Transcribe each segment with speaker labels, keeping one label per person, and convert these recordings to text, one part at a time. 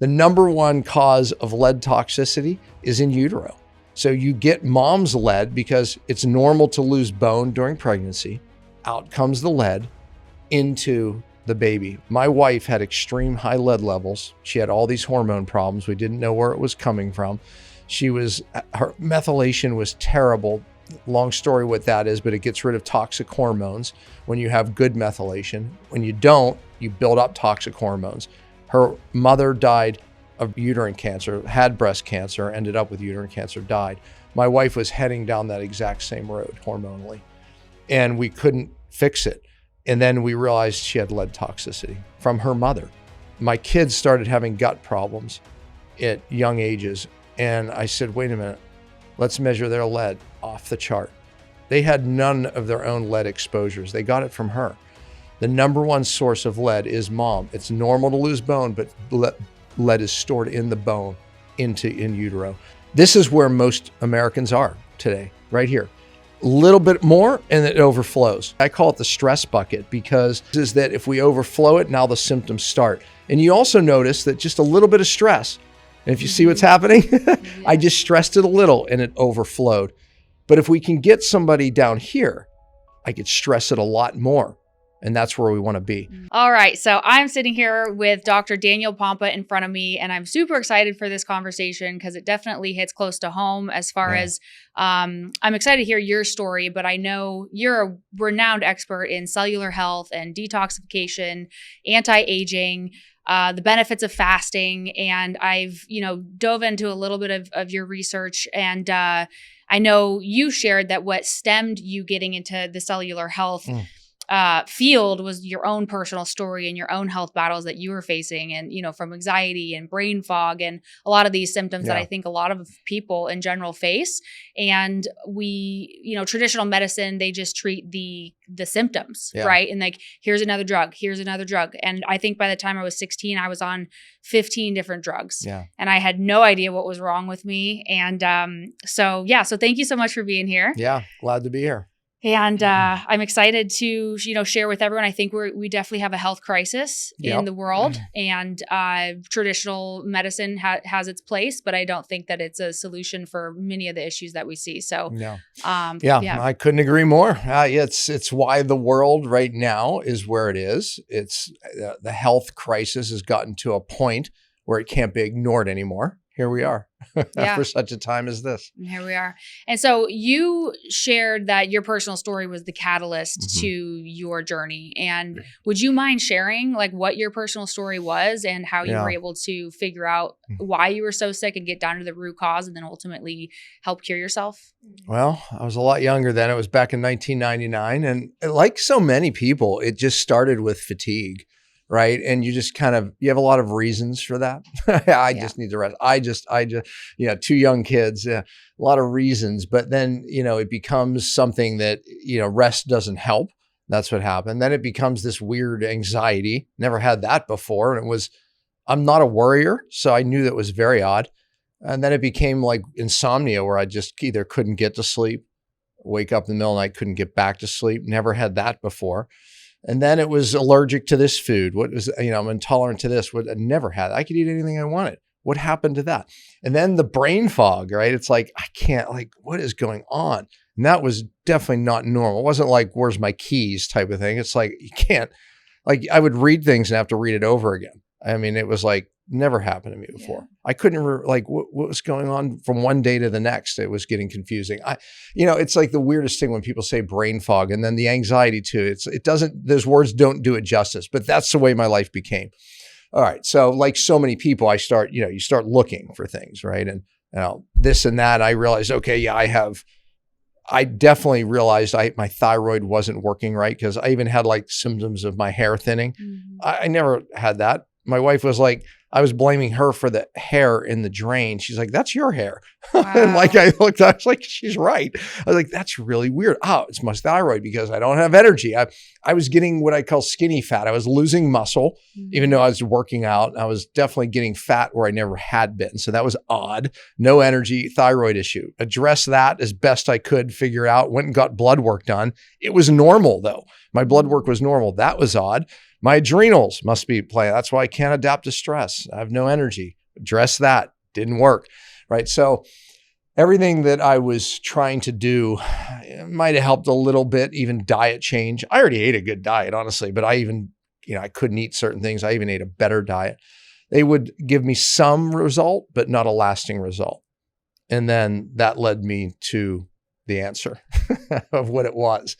Speaker 1: The number one cause of lead toxicity is in utero. So you get mom's lead because it's normal to lose bone during pregnancy. Out comes the lead into the baby. My wife had extreme high lead levels. She had all these hormone problems. We didn't know where it was coming from. Her methylation was terrible. Long story what that is, but it gets rid of toxic hormones when you have good methylation. When you don't, you build up toxic hormones. Her mother died of uterine cancer, had breast cancer, ended up with uterine cancer, died. My wife was heading down that exact same road hormonally, and we couldn't fix it. And then we realized she had lead toxicity from her mother. My kids started having gut problems at young ages. And I said, wait a minute, let's measure their lead. Off the chart. They had none of their own lead exposures. They got it from her. The number one source of lead is mom. It's normal to lose bone, but lead is stored in the bone in utero. This is where most Americans are today, right here. A little bit more and it overflows. I call it the stress bucket because is that if we overflow it, now the symptoms start. And you also notice that just a little bit of stress, and if you see what's happening, I just stressed it a little and it overflowed. But if we can get somebody down here, I could stress it a lot more. And that's where we want to be.
Speaker 2: All right. So I'm sitting here with Dr. Daniel Pompa in front of me, and I'm super excited for this conversation because it definitely hits close to home as far as I'm excited to hear your story, but I know you're a renowned expert in cellular health and detoxification, anti-aging, the benefits of fasting. And I've, dove into a little bit of your research, and I know you shared that what stemmed you getting into the cellular health field was your own personal story and your own health battles that you were facing, and from anxiety and brain fog and a lot of these symptoms that I think a lot of people in general face. And we, traditional medicine, they just treat the symptoms, right? And like, here's another drug. And I think by the time I was 16, I was on 15 different drugs, and I had no idea what was wrong with me. And so thank you so much for being here.
Speaker 1: Yeah, glad to be here.
Speaker 2: And I'm excited to, share with everyone. I think we definitely have a health crisis in the world, and traditional medicine has its place, but I don't think that it's a solution for many of the issues that we see. So,
Speaker 1: I couldn't agree more. It's why the world right now is where it is. It's the health crisis has gotten to a point where it can't be ignored anymore. Here we are for such a time as this.
Speaker 2: Here we are. And so you shared that your personal story was the catalyst to your journey. And would you mind sharing like what your personal story was and how you were able to figure out why you were so sick and get down to the root cause and then ultimately help cure yourself?
Speaker 1: Well, I was a lot younger then. It was back in 1999. And like so many people, it just started with fatigue. Right. And you just you have a lot of reasons for that. I just need to rest. I just, 2 young kids, a lot of reasons. But then, it becomes something that, rest doesn't help. That's what happened. Then it becomes this weird anxiety. Never had that before. And I'm not a worrier. So I knew that was very odd. And then it became like insomnia where I just either couldn't get to sleep, wake up in the middle of the night, couldn't get back to sleep. Never had that before. And then it was allergic to this food. I'm intolerant to this. What I never had. I could eat anything I wanted. What happened to that? And then the brain fog, right? It's like, I can't, what is going on? And that was definitely not normal. It wasn't like, where's my keys type of thing. It's like, you can't, I would read things and have to read it over again. I mean, it was like, never happened to me before. I couldn't what was going on from one day to the next. It was getting confusing. It's like the weirdest thing when people say brain fog and then the anxiety too. Those words don't do it justice, but that's the way my life became. All right. So like so many people, you start looking for things, right? And this and that, I realized, okay, I definitely realized my thyroid wasn't working right because I even had symptoms of my hair thinning. I never had that. My wife was like, I was blaming her for the hair in the drain. She's like, that's your hair. Wow. And I was like, she's right. I was like, that's really weird. Oh, it's my thyroid because I don't have energy. I was getting what I call skinny fat. I was losing muscle, even though I was working out. I was definitely getting fat where I never had been. So that was odd. No energy, thyroid issue. Address that as best I could, figure it out. Went and got blood work done. It was normal though. My blood work was normal. That was odd. My adrenals must be playing. That's why I can't adapt to stress. I have no energy. Address that. Didn't work, right? So everything that I was trying to do might have helped a little bit, even diet change. I already ate a good diet, honestly, but I couldn't eat certain things. I even ate a better diet. They would give me some result, but not a lasting result. And then that led me to the answer of what it was.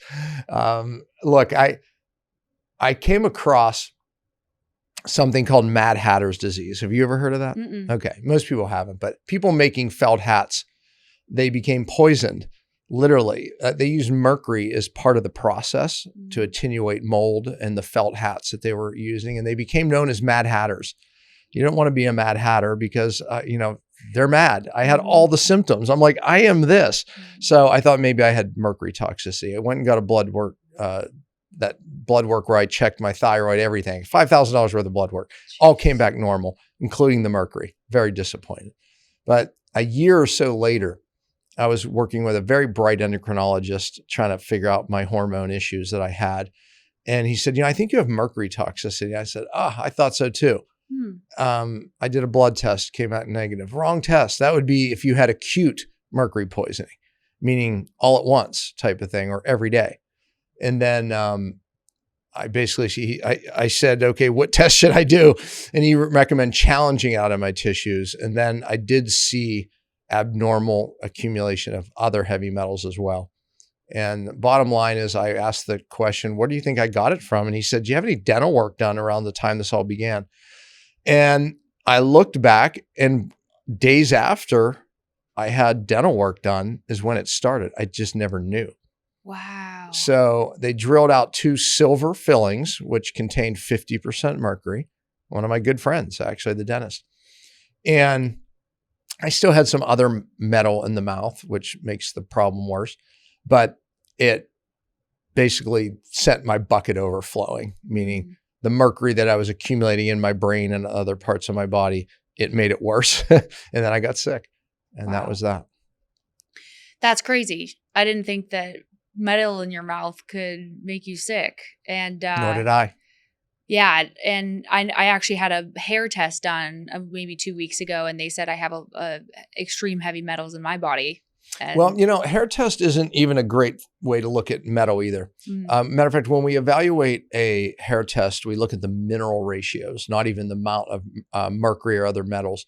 Speaker 1: Look, I came across something called Mad Hatter's disease. Have you ever heard of that?
Speaker 2: Mm-mm.
Speaker 1: Okay. Most people haven't, but people making felt hats, they became poisoned. Literally, they used mercury as part of the process to attenuate mold and the felt hats that they were using. And they became known as Mad Hatters. You don't want to be a Mad Hatter because, they're mad. I had all the symptoms. I'm like, I am this. So I thought maybe I had mercury toxicity. I went and got a blood work, that blood work where I checked my thyroid, everything, $5,000 worth of blood work, all came back normal, including the mercury. Very disappointed. But a year or so later, I was working with a very bright endocrinologist trying to figure out my hormone issues that I had. And he said, I think you have mercury toxicity. I said, I thought so too. I did a blood test, came out negative. Wrong test. That would be if you had acute mercury poisoning, meaning all at once type of thing or every day. And then I said, okay, what test should I do? And he recommended challenging out of my tissues. And then I did see abnormal accumulation of other heavy metals as well. And the bottom line is I asked the question, where do you think I got it from? And he said, do you have any dental work done around the time this all began? And I looked back, and days after I had dental work done is when it started. I just never knew.
Speaker 2: Wow.
Speaker 1: So they drilled out 2 silver fillings, which contained 50% mercury. One of my good friends, actually, the dentist. And I still had some other metal in the mouth, which makes the problem worse. But it basically sent my bucket overflowing, meaning the mercury that I was accumulating in my brain and other parts of my body, it made it worse. And then I got sick. And that was that.
Speaker 2: That's crazy. I didn't think that metal in your mouth could make you sick. And
Speaker 1: nor did I.
Speaker 2: Yeah. And I actually had a hair test done maybe 2 weeks ago, and they said I have a extreme heavy metals in my body. And
Speaker 1: well, hair test isn't even a great way to look at metal either. Matter of fact, when we evaluate a hair test, we look at the mineral ratios, not even the amount of mercury or other metals.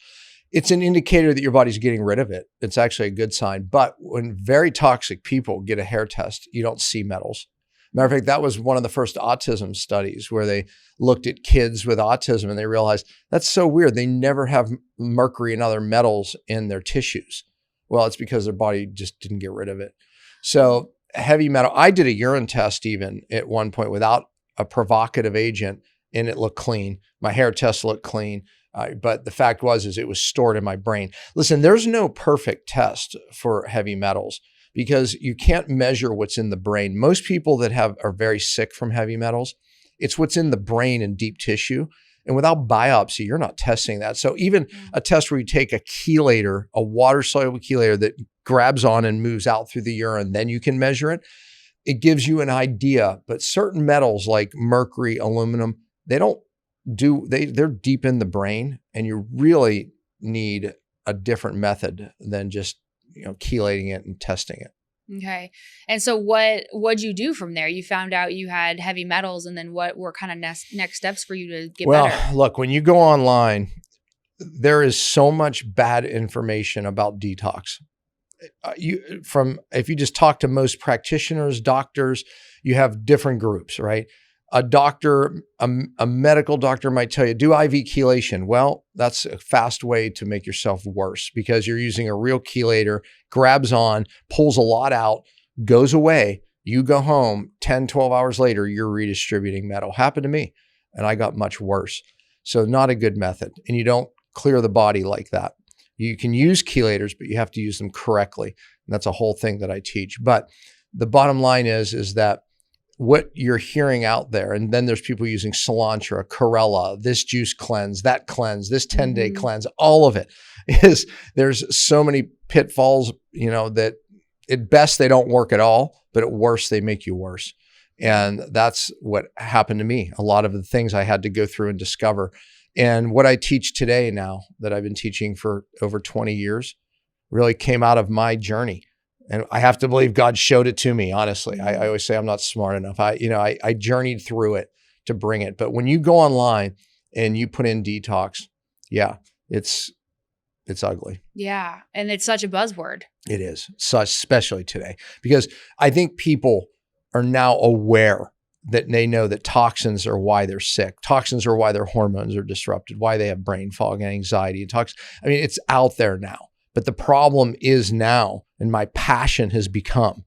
Speaker 1: It's an indicator that your body's getting rid of it. It's actually a good sign. But when very toxic people get a hair test, you don't see metals. Matter of fact, that was one of the first autism studies where they looked at kids with autism and they realized that's so weird. They never have mercury and other metals in their tissues. Well, it's because their body just didn't get rid of it. So heavy metal, I did a urine test even at one point without a provocative agent, and it looked clean. My hair test looked clean. But the fact was it was stored in my brain. Listen, there's no perfect test for heavy metals because you can't measure what's in the brain. Most people that are very sick from heavy metals, it's what's in the brain and deep tissue. And without biopsy, you're not testing that. So even a test where you take a chelator, a water-soluble chelator that grabs on and moves out through the urine, then you can measure it. It gives you an idea. But certain metals like mercury, aluminum, they're deep in the brain, and you really need a different method than just chelating it and testing it.
Speaker 2: Okay. And so what'd you do from there? You found out you had heavy metals, and then what were kind of next steps for you to get better?
Speaker 1: Well, look, when you go online, there is so much bad information about detox. If you just talk to most practitioners, doctors, you have different groups, right? A doctor, a medical doctor might tell you, do IV chelation. Well, that's a fast way to make yourself worse because you're using a real chelator, grabs on, pulls a lot out, goes away. You go home, 10, 12 hours later, you're redistributing metal. Happened to me, and I got much worse. So not a good method. And you don't clear the body like that. You can use chelators, but you have to use them correctly. And that's a whole thing that I teach. But the bottom line is that what you're hearing out there, and then there's people using cilantro, chlorella, this juice cleanse, that cleanse, this 10-day cleanse, all of it there's so many pitfalls, that at best they don't work at all, but at worst they make you worse. And that's what happened to me. A lot of the things I had to go through and discover. And what I teach today now that I've been teaching for over 20 years really came out of my journey. And I have to believe God showed it to me, honestly. I always say I'm not smart enough. I journeyed through it to bring it. But when you go online and you put in detox, yeah, it's ugly.
Speaker 2: Yeah. And it's such a buzzword.
Speaker 1: It is, so especially today, because I think people are now aware that they know that toxins are why they're sick. Toxins are why their hormones are disrupted, why they have brain fog and anxiety and I mean, it's out there now. But the problem is now, and my passion has become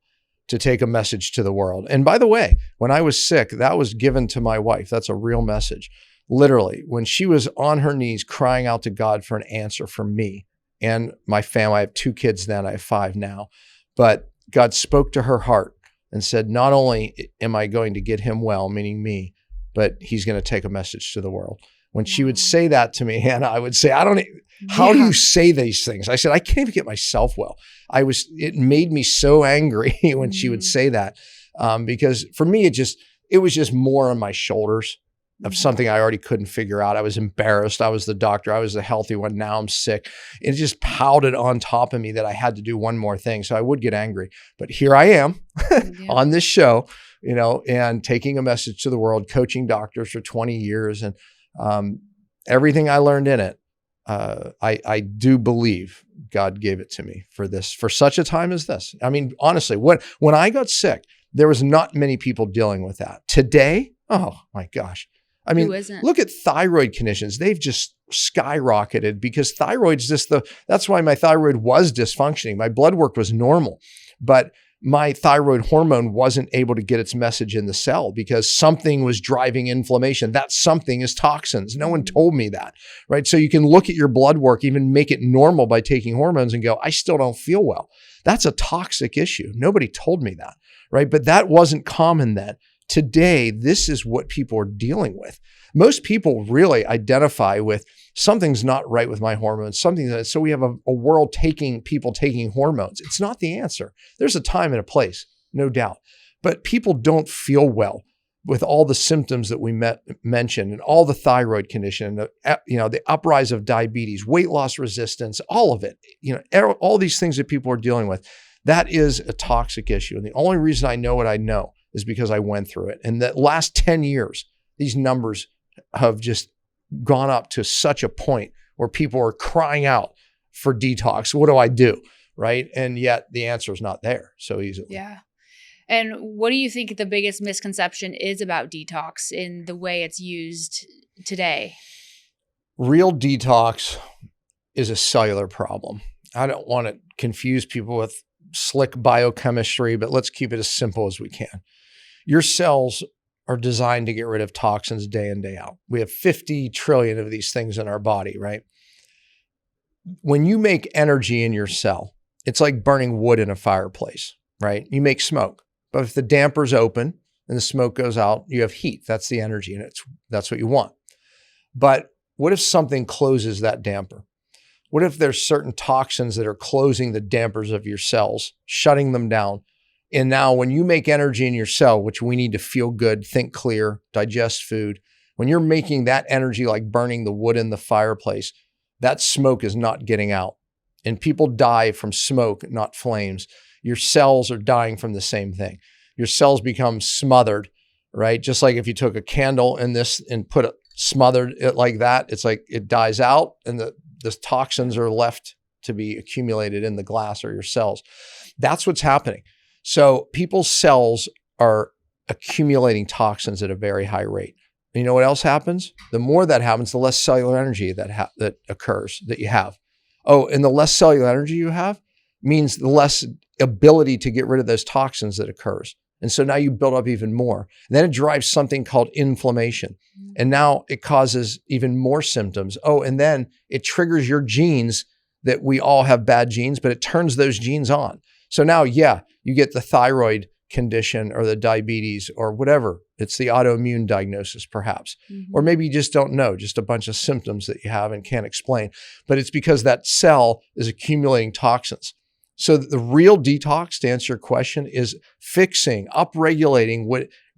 Speaker 1: to take a message to the world. And by the way, when I was sick, that was given to my wife. That's a real message. Literally, when she was on her knees crying out to God for an answer from me and my family. I have 2 kids then, I have 5 now. But God spoke to her heart and said, not only am I going to get him well, meaning me, but he's going to take a message to the world. When she would say that to me, Hannah, I would say, how do you say these things? I said, I can't even get myself well. It made me so angry when she would say that, because for me, it was just more on my shoulders of something I already couldn't figure out. I was embarrassed. I was the doctor. I was the healthy one. Now I'm sick. It just piled it on top of me that I had to do one more thing. So I would get angry, but here I am on this show, and taking a message to the world, coaching doctors for 20 years. And everything I learned in it, I do believe God gave it to me for such a time as this. I mean, honestly, when I got sick, there was not many people dealing with that. Today, oh my gosh. I mean, look at thyroid conditions. They've just skyrocketed because thyroid's that's why my thyroid was dysfunctioning. My blood work was normal, but my thyroid hormone wasn't able to get its message in the cell because something was driving inflammation. That something is toxins. No one told me that, right? So you can look at your blood work, even make it normal by taking hormones and go, I still don't feel well. That's a toxic issue. Nobody told me that, right? But that wasn't common then. Today, this is what people are dealing with. Most people really identify with something's not right with my hormones, so we have a world people taking hormones. It's not the answer. There's a time and a place, no doubt. But people don't feel well with all the symptoms that we mentioned and all the thyroid condition, the uprise of diabetes, weight loss resistance, all of it, all these things that people are dealing with. That is a toxic issue. And the only reason I know what I know is because I went through it. And the last 10 years, these numbers have just gone up to such a point where people are crying out for detox. What do I do? Right? And yet the answer is not there so easily.
Speaker 2: Yeah. And what do you think the biggest misconception is about detox in the way it's used today?
Speaker 1: Real detox is a cellular problem. I don't want to confuse people with slick biochemistry, but let's keep it as simple as we can. Your cells are designed to get rid of toxins day in, day out. We have 50 trillion of these things in our body, right? When you make energy in your cell, it's like burning wood in a fireplace, right? You make smoke, but if the damper's open and the smoke goes out, you have heat. That's the energy, and that's what you want. But what if something closes that damper? What if there's certain toxins that are closing the dampers of your cells, shutting them down? And now when you make energy in your cell, which we need to feel good, think clear, digest food, when you're making that energy like burning the wood in the fireplace, that smoke is not getting out. And people die from smoke, not flames. Your cells are dying from the same thing. Your cells become smothered, right? Just like if you took a candle in this and smothered it like that, it's like it dies out and the toxins are left to be accumulated in the glass or your cells. That's what's happening. So people's cells are accumulating toxins at a very high rate. And you know what else happens? The more that happens, the less cellular energy that occurs, that you have. Oh, and the less cellular energy you have means the less ability to get rid of those toxins that occurs. And so now you build up even more. And then it drives something called inflammation. And now it causes even more symptoms. Oh, and then it triggers your genes that we all have bad genes, but it turns those genes on. So now, yeah, you get the thyroid condition or the diabetes or whatever. It's the autoimmune diagnosis perhaps. Or maybe you just don't know, just a bunch of symptoms that you have and can't explain. But it's because that cell is accumulating toxins. So the real detox, to answer your question, is fixing, upregulating,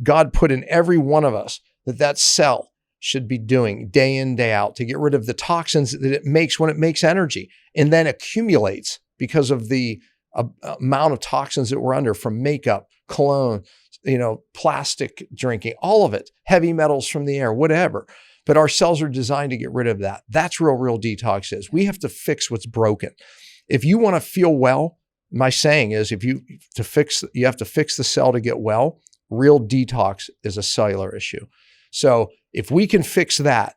Speaker 1: God put in every one of us that cell should be doing day in, day out to get rid of the toxins that it makes when it makes energy and then accumulates because of the amount of toxins that we're under from makeup, cologne, plastic drinking, all of it, heavy metals from the air, whatever. But our cells are designed to get rid of that. That's real detox is. We have to fix what's broken. If you want to feel well, my saying is you have to fix the cell to get well. Real detox is a cellular issue. So if we can fix that,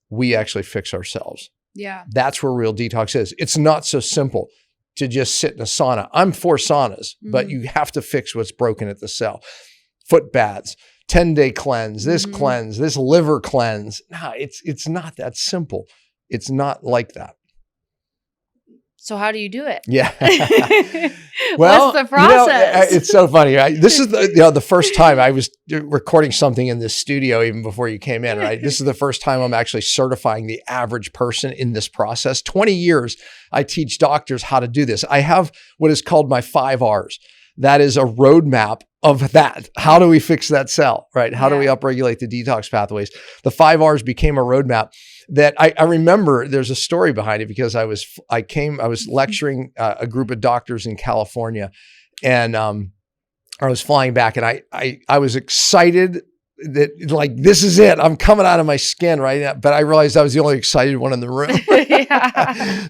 Speaker 1: we actually fix ourselves.
Speaker 2: Yeah.
Speaker 1: That's where real detox is. It's not so simple to just sit in a sauna. I'm for saunas, but you have to fix what's broken at the cell. Foot baths, 10-day cleanse, this cleanse, this liver cleanse. No, it's not that simple. It's not like that.
Speaker 2: So how do you do it?
Speaker 1: Yeah.
Speaker 2: Well, what's the process?
Speaker 1: It's so funny. This is the first time I was recording something in this studio even before you came in, right? This is the first time I'm actually certifying the average person in this process. 20 years, I teach doctors how to do this. I have what is called my 5 R's. That is a roadmap of that. How do we fix that cell, right? How do we upregulate the detox pathways? The 5 R's became a roadmap that I remember. There's a story behind it because I was lecturing a group of doctors in California, and I was flying back, and I was excited that like, this is it. I'm coming out of my skin right now. But I realized I was the only excited one in the room.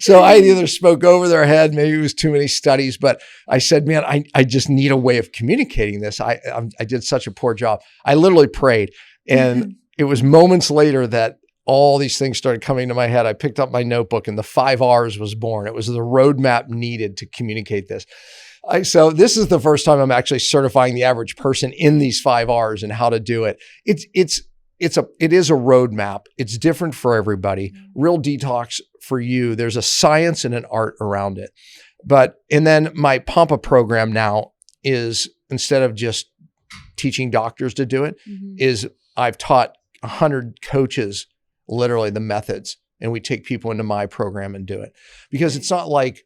Speaker 1: So I either spoke over their head, maybe it was too many studies, but I said, man, I just need a way of communicating this. I did such a poor job. I literally prayed, and it was moments later that all these things started coming to my head. I picked up my notebook, and the 5 R's was born. It was the roadmap needed to communicate this. So this is the first time I'm actually certifying the average person in these 5 R's and how to do it. It is a roadmap. It's different for everybody. Real detox for you, there's a science and an art around it. And then my Pompa program now is, instead of just teaching doctors to do it, is I've taught 100 coaches literally the methods, and we take people into my program and do it, because it's not like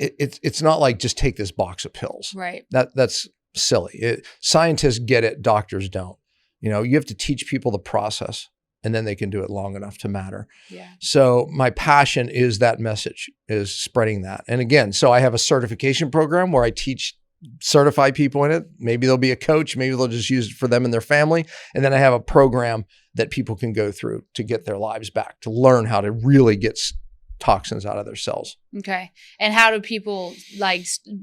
Speaker 1: it's not like just take this box of pills.
Speaker 2: Right.
Speaker 1: That's silly. Scientists get it, doctors don't. You have to teach people the process, and then they can do it long enough to matter.
Speaker 2: Yeah.
Speaker 1: So my passion is that message, is spreading that. And again, so I have a certification program where I certify people in it. Maybe they'll be a coach, maybe they'll just use it for them and their family. And then I have a program that people can go through to get their lives back, to learn how to really get toxins out of their cells.
Speaker 2: Okay. And how do people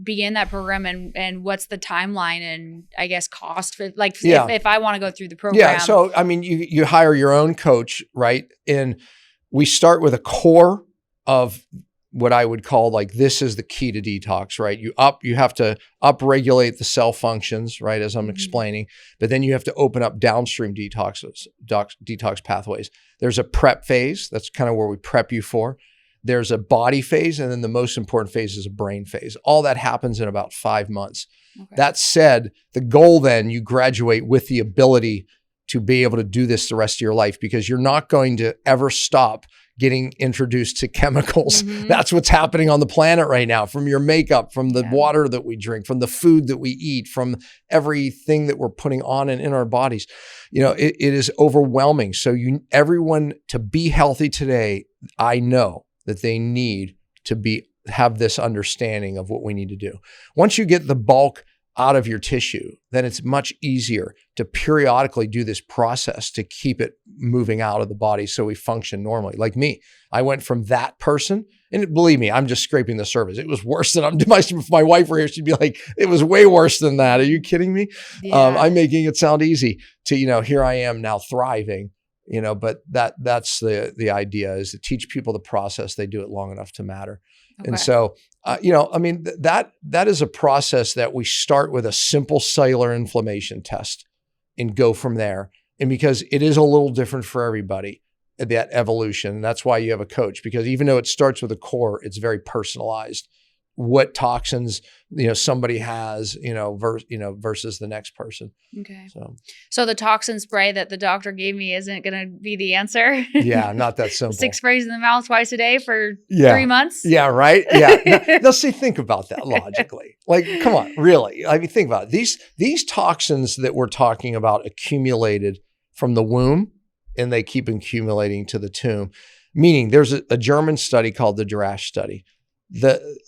Speaker 2: begin that program, and what's the timeline and I guess cost for if I want to go through the program?
Speaker 1: Yeah. So, I mean, you hire your own coach, right? And we start with a core of what I would call this is the key to detox, right? You have to upregulate the cell functions, right? As I'm explaining, but then you have to open up downstream detox pathways. There's a prep phase. That's kind of where we prep you for. There's a body phase, and then the most important phase is a brain phase. All that happens in about 5 months. Okay. That said, the goal then, you graduate with the ability to be able to do this the rest of your life, because you're not going to ever stop getting introduced to chemicals. That's what's happening on the planet right now, from your makeup, from the water that we drink, from the food that we eat, from everything that we're putting on and in our bodies. It is overwhelming. So everyone, to be healthy today, I know that they need to have this understanding of what we need to do. Once you get the bulk out of your tissue, then it's much easier to periodically do this process to keep it moving out of the body so we function normally. Like me, I went from that person, and believe me, I'm just scraping the surface. It was worse than if my wife were here, she'd be like, it was way worse than that. Are you kidding me? Yeah. I'm making it sound easy to, here I am now thriving. But that's the idea, is to teach people the process. They do it long enough to matter. Okay. And so, that is a process that we start with a simple cellular inflammation test and go from there. And because it is a little different for everybody, that evolution, that's why you have a coach, because even though it starts with a core, it's very personalized what toxins, somebody has, versus the next person.
Speaker 2: Okay. So the toxin spray that the doctor gave me isn't going to be the answer.
Speaker 1: Yeah, not that simple.
Speaker 2: 6 sprays in the mouth twice a day for 3 months.
Speaker 1: Yeah, right. Yeah. Now, see, think about that logically. Like, come on, really? I mean, think about it. These toxins that we're talking about accumulated from the womb, and they keep accumulating to the tomb. Meaning, there's a German study called the Drash study.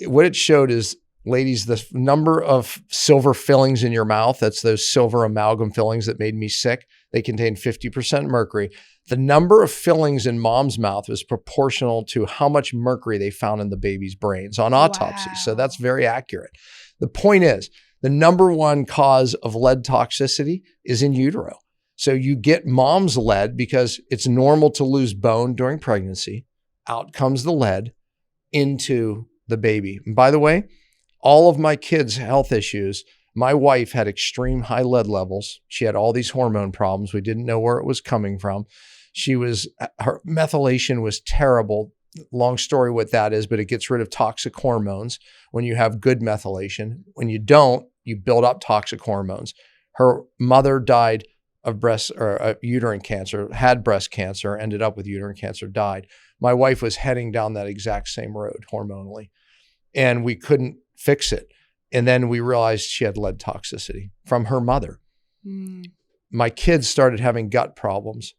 Speaker 1: What it showed is, ladies, the number of silver fillings in your mouth, that's those silver amalgam fillings that made me sick, they contain 50% mercury. The number of fillings in mom's mouth is proportional to how much mercury they found in the baby's brains on autopsy. Wow. So that's very accurate. The point is, the number one cause of lead toxicity is in utero. So you get mom's lead because it's normal to lose bone during pregnancy. Out comes the lead into the baby. And by the way, all of my kids' health issues, my wife had extreme high lead levels. She had all these hormone problems. We didn't know where it was coming from. Her methylation was terrible. Long story what that is, but it gets rid of toxic hormones when you have good methylation. When you don't, you build up toxic hormones. Her mother died of uterine cancer, had breast cancer, ended up with uterine cancer, died. My wife was heading down that exact same road hormonally, and we couldn't fix it. And then we realized she had lead toxicity from her mother. My kids started having gut problems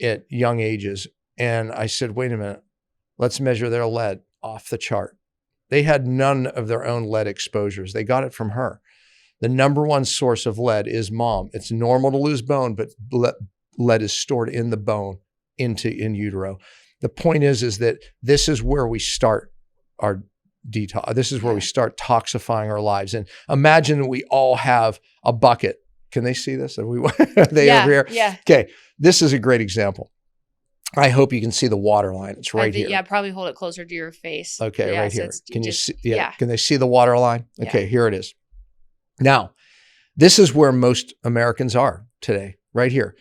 Speaker 1: at young ages. And I said, wait a minute, let's measure their lead. Off the chart. They had none of their own lead exposures. They got it from her. The number one source of lead is mom. It's normal to lose bone, but lead is stored in the bone in utero. The point is that this is where we start our detox. This is where we start toxifying our lives. And imagine that we all have a bucket. Can they see this? Are they over here? Yeah. Okay. This is a great example. I hope you can see the water line. It's right here.
Speaker 2: Yeah, probably hold it closer to your face.
Speaker 1: Okay, right here. Can you see? Yeah. Can they see the water line? Okay, here it is. Now, this is where most Americans are today, right here.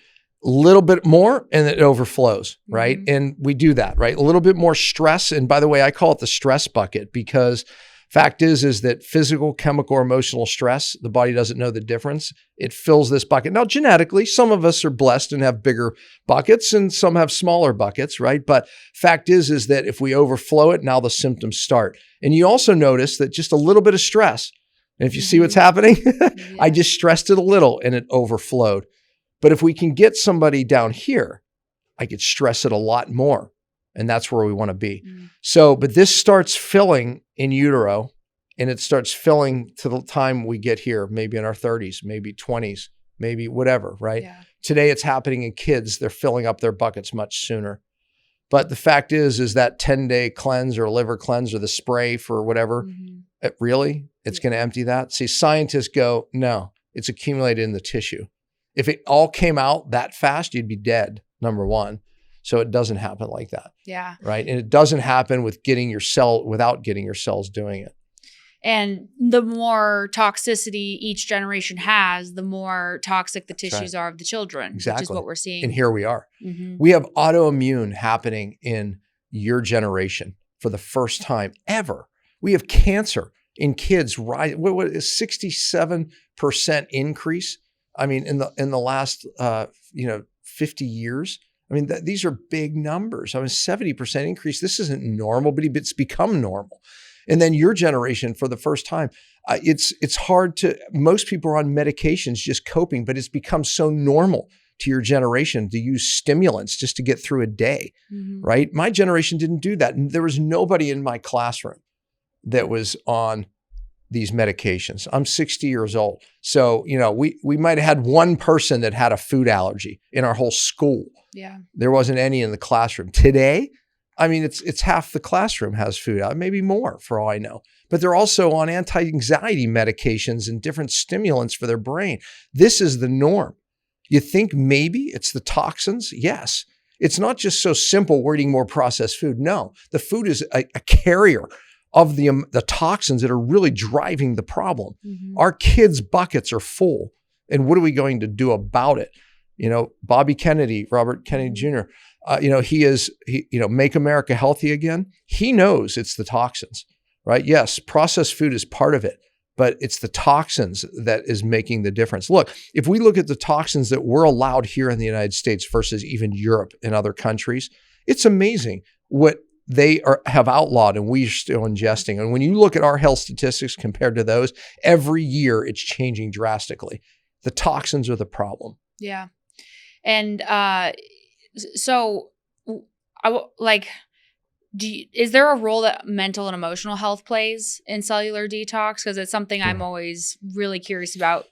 Speaker 1: A little bit more and it overflows, right? Mm-hmm. And we do that, right? A little bit more stress. And by the way, I call it the stress bucket because fact is that physical, chemical, or emotional stress, the body doesn't know the difference. It fills this bucket. Now, genetically, some of us are blessed and have bigger buckets and some have smaller buckets, right? But fact is that if we overflow it, now the symptoms start. And you also notice that just a little bit of stress, and if you see what's happening, I just stressed it a little and it overflowed. But if we can get somebody down here, I could stress it a lot more. And that's where we want to be. So, but this starts filling in utero and it starts filling to the time we get here, maybe in our 30s, maybe 20s, maybe whatever, right? Yeah. Today it's happening in kids. They're filling up their buckets much sooner. But the fact is that 10-day cleanse or liver cleanse or the spray for whatever, it's going to empty that. See, scientists go, no, it's accumulated in the tissue. If it all came out that fast, you'd be dead, number one. So it doesn't happen like that. Yeah. Right. And it doesn't happen without getting your cells doing it.
Speaker 2: And the more toxicity each generation has, the more toxic the tissues are of the children, which is what we're seeing.
Speaker 1: And here we are. We have autoimmune happening in your generation for the first time ever. We have cancer in kids, right? What is 67% increase? I mean, in the last 50 years. I mean, these are big numbers. I mean, 70% increase. This isn't normal, but it's become normal. And then your generation, for the first time, it's hard to. Most people are on medications just coping, but it's become so normal to your generation to use stimulants just to get through a day, right? My generation didn't do that. There was nobody in my classroom that was on these medications. I'm 60 years old. So, we might have had one person that had a food allergy in our whole school. Yeah. There wasn't any in the classroom. Today, I mean, it's half the classroom has food allergy, maybe more for all I know. But they're also on anti-anxiety medications and different stimulants for their brain. This is the norm. You think maybe it's the toxins? Yes. It's not just so simple, we're eating more processed food. No, the food is a carrier of the toxins that are really driving the problem. Our kids' buckets are full. And what are we going to do about it? Bobby Kennedy, Robert Kennedy Jr., he Make America Healthy Again. He knows it's the toxins, right? Yes, processed food is part of it, but it's the toxins that is making the difference. Look, if we look at the toxins that we're allowed here in the United States versus even Europe and other countries, it's amazing what have outlawed and we're still ingesting. And when you look at our health statistics compared to those, every year it's changing drastically. The toxins are the problem.
Speaker 2: Yeah. And so is there a role that mental and emotional health plays in cellular detox? Because it's something I'm always really curious about.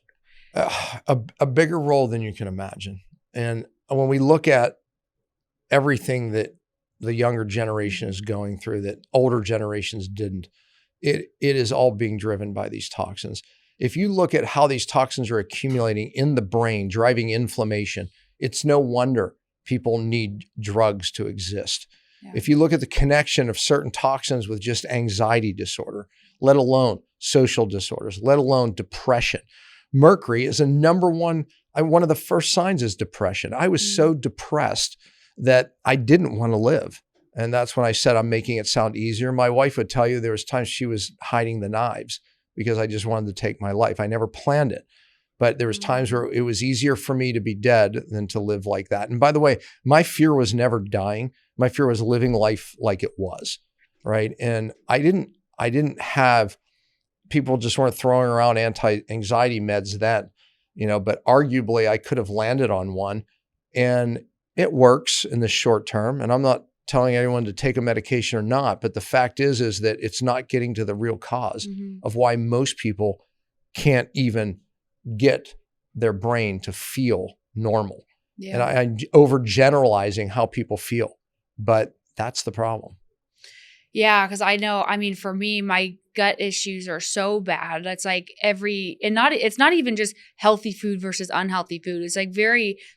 Speaker 1: A bigger role than you can imagine. And when we look at everything that the younger generation is going through that older generations didn't, it is all being driven by these toxins. If you look at how these toxins are accumulating in the brain, driving inflammation, it's no wonder people need drugs to exist. Yeah. If you look at the connection of certain toxins with just anxiety disorder, let alone social disorders, let alone depression. Mercury is a number one of the first signs is depression. I was so depressed that I didn't want to live. And that's when I said, I'm making it sound easier. My wife would tell you there was times she was hiding the knives because I just wanted to take my life. I never planned it. But there was times where it was easier for me to be dead than to live like that. And by the way, my fear was never dying. My fear was living life like it was, right? And I didn't have, people just weren't throwing around anti-anxiety meds then, but arguably I could have landed on one, and it works in the short term. And I'm not telling anyone to take a medication or not, but the fact is that it's not getting to the real cause of why most people can't even get their brain to feel normal. Yeah. And I'm overgeneralizing how people feel, but that's the problem.
Speaker 2: Yeah, because for me, my gut issues are so bad. That's like it's not even just healthy food versus unhealthy food. It's like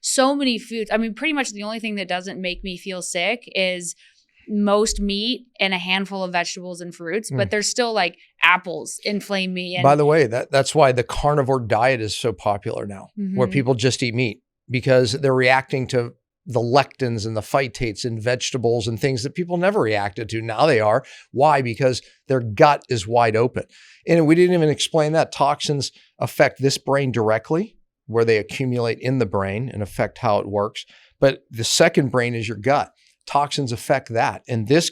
Speaker 2: so many foods. Pretty much the only thing that doesn't make me feel sick is most meat and a handful of vegetables and fruits, but there's still like apples inflame me. And
Speaker 1: by the way, that's why the carnivore diet is so popular now, where people just eat meat because they're reacting to the lectins and the phytates in vegetables and things that people never reacted to. Now they are. Why? Because their gut is wide open. And we didn't even explain that toxins affect this brain directly, where they accumulate in the brain and affect how it works. But the second brain is your gut. Toxins affect that. And this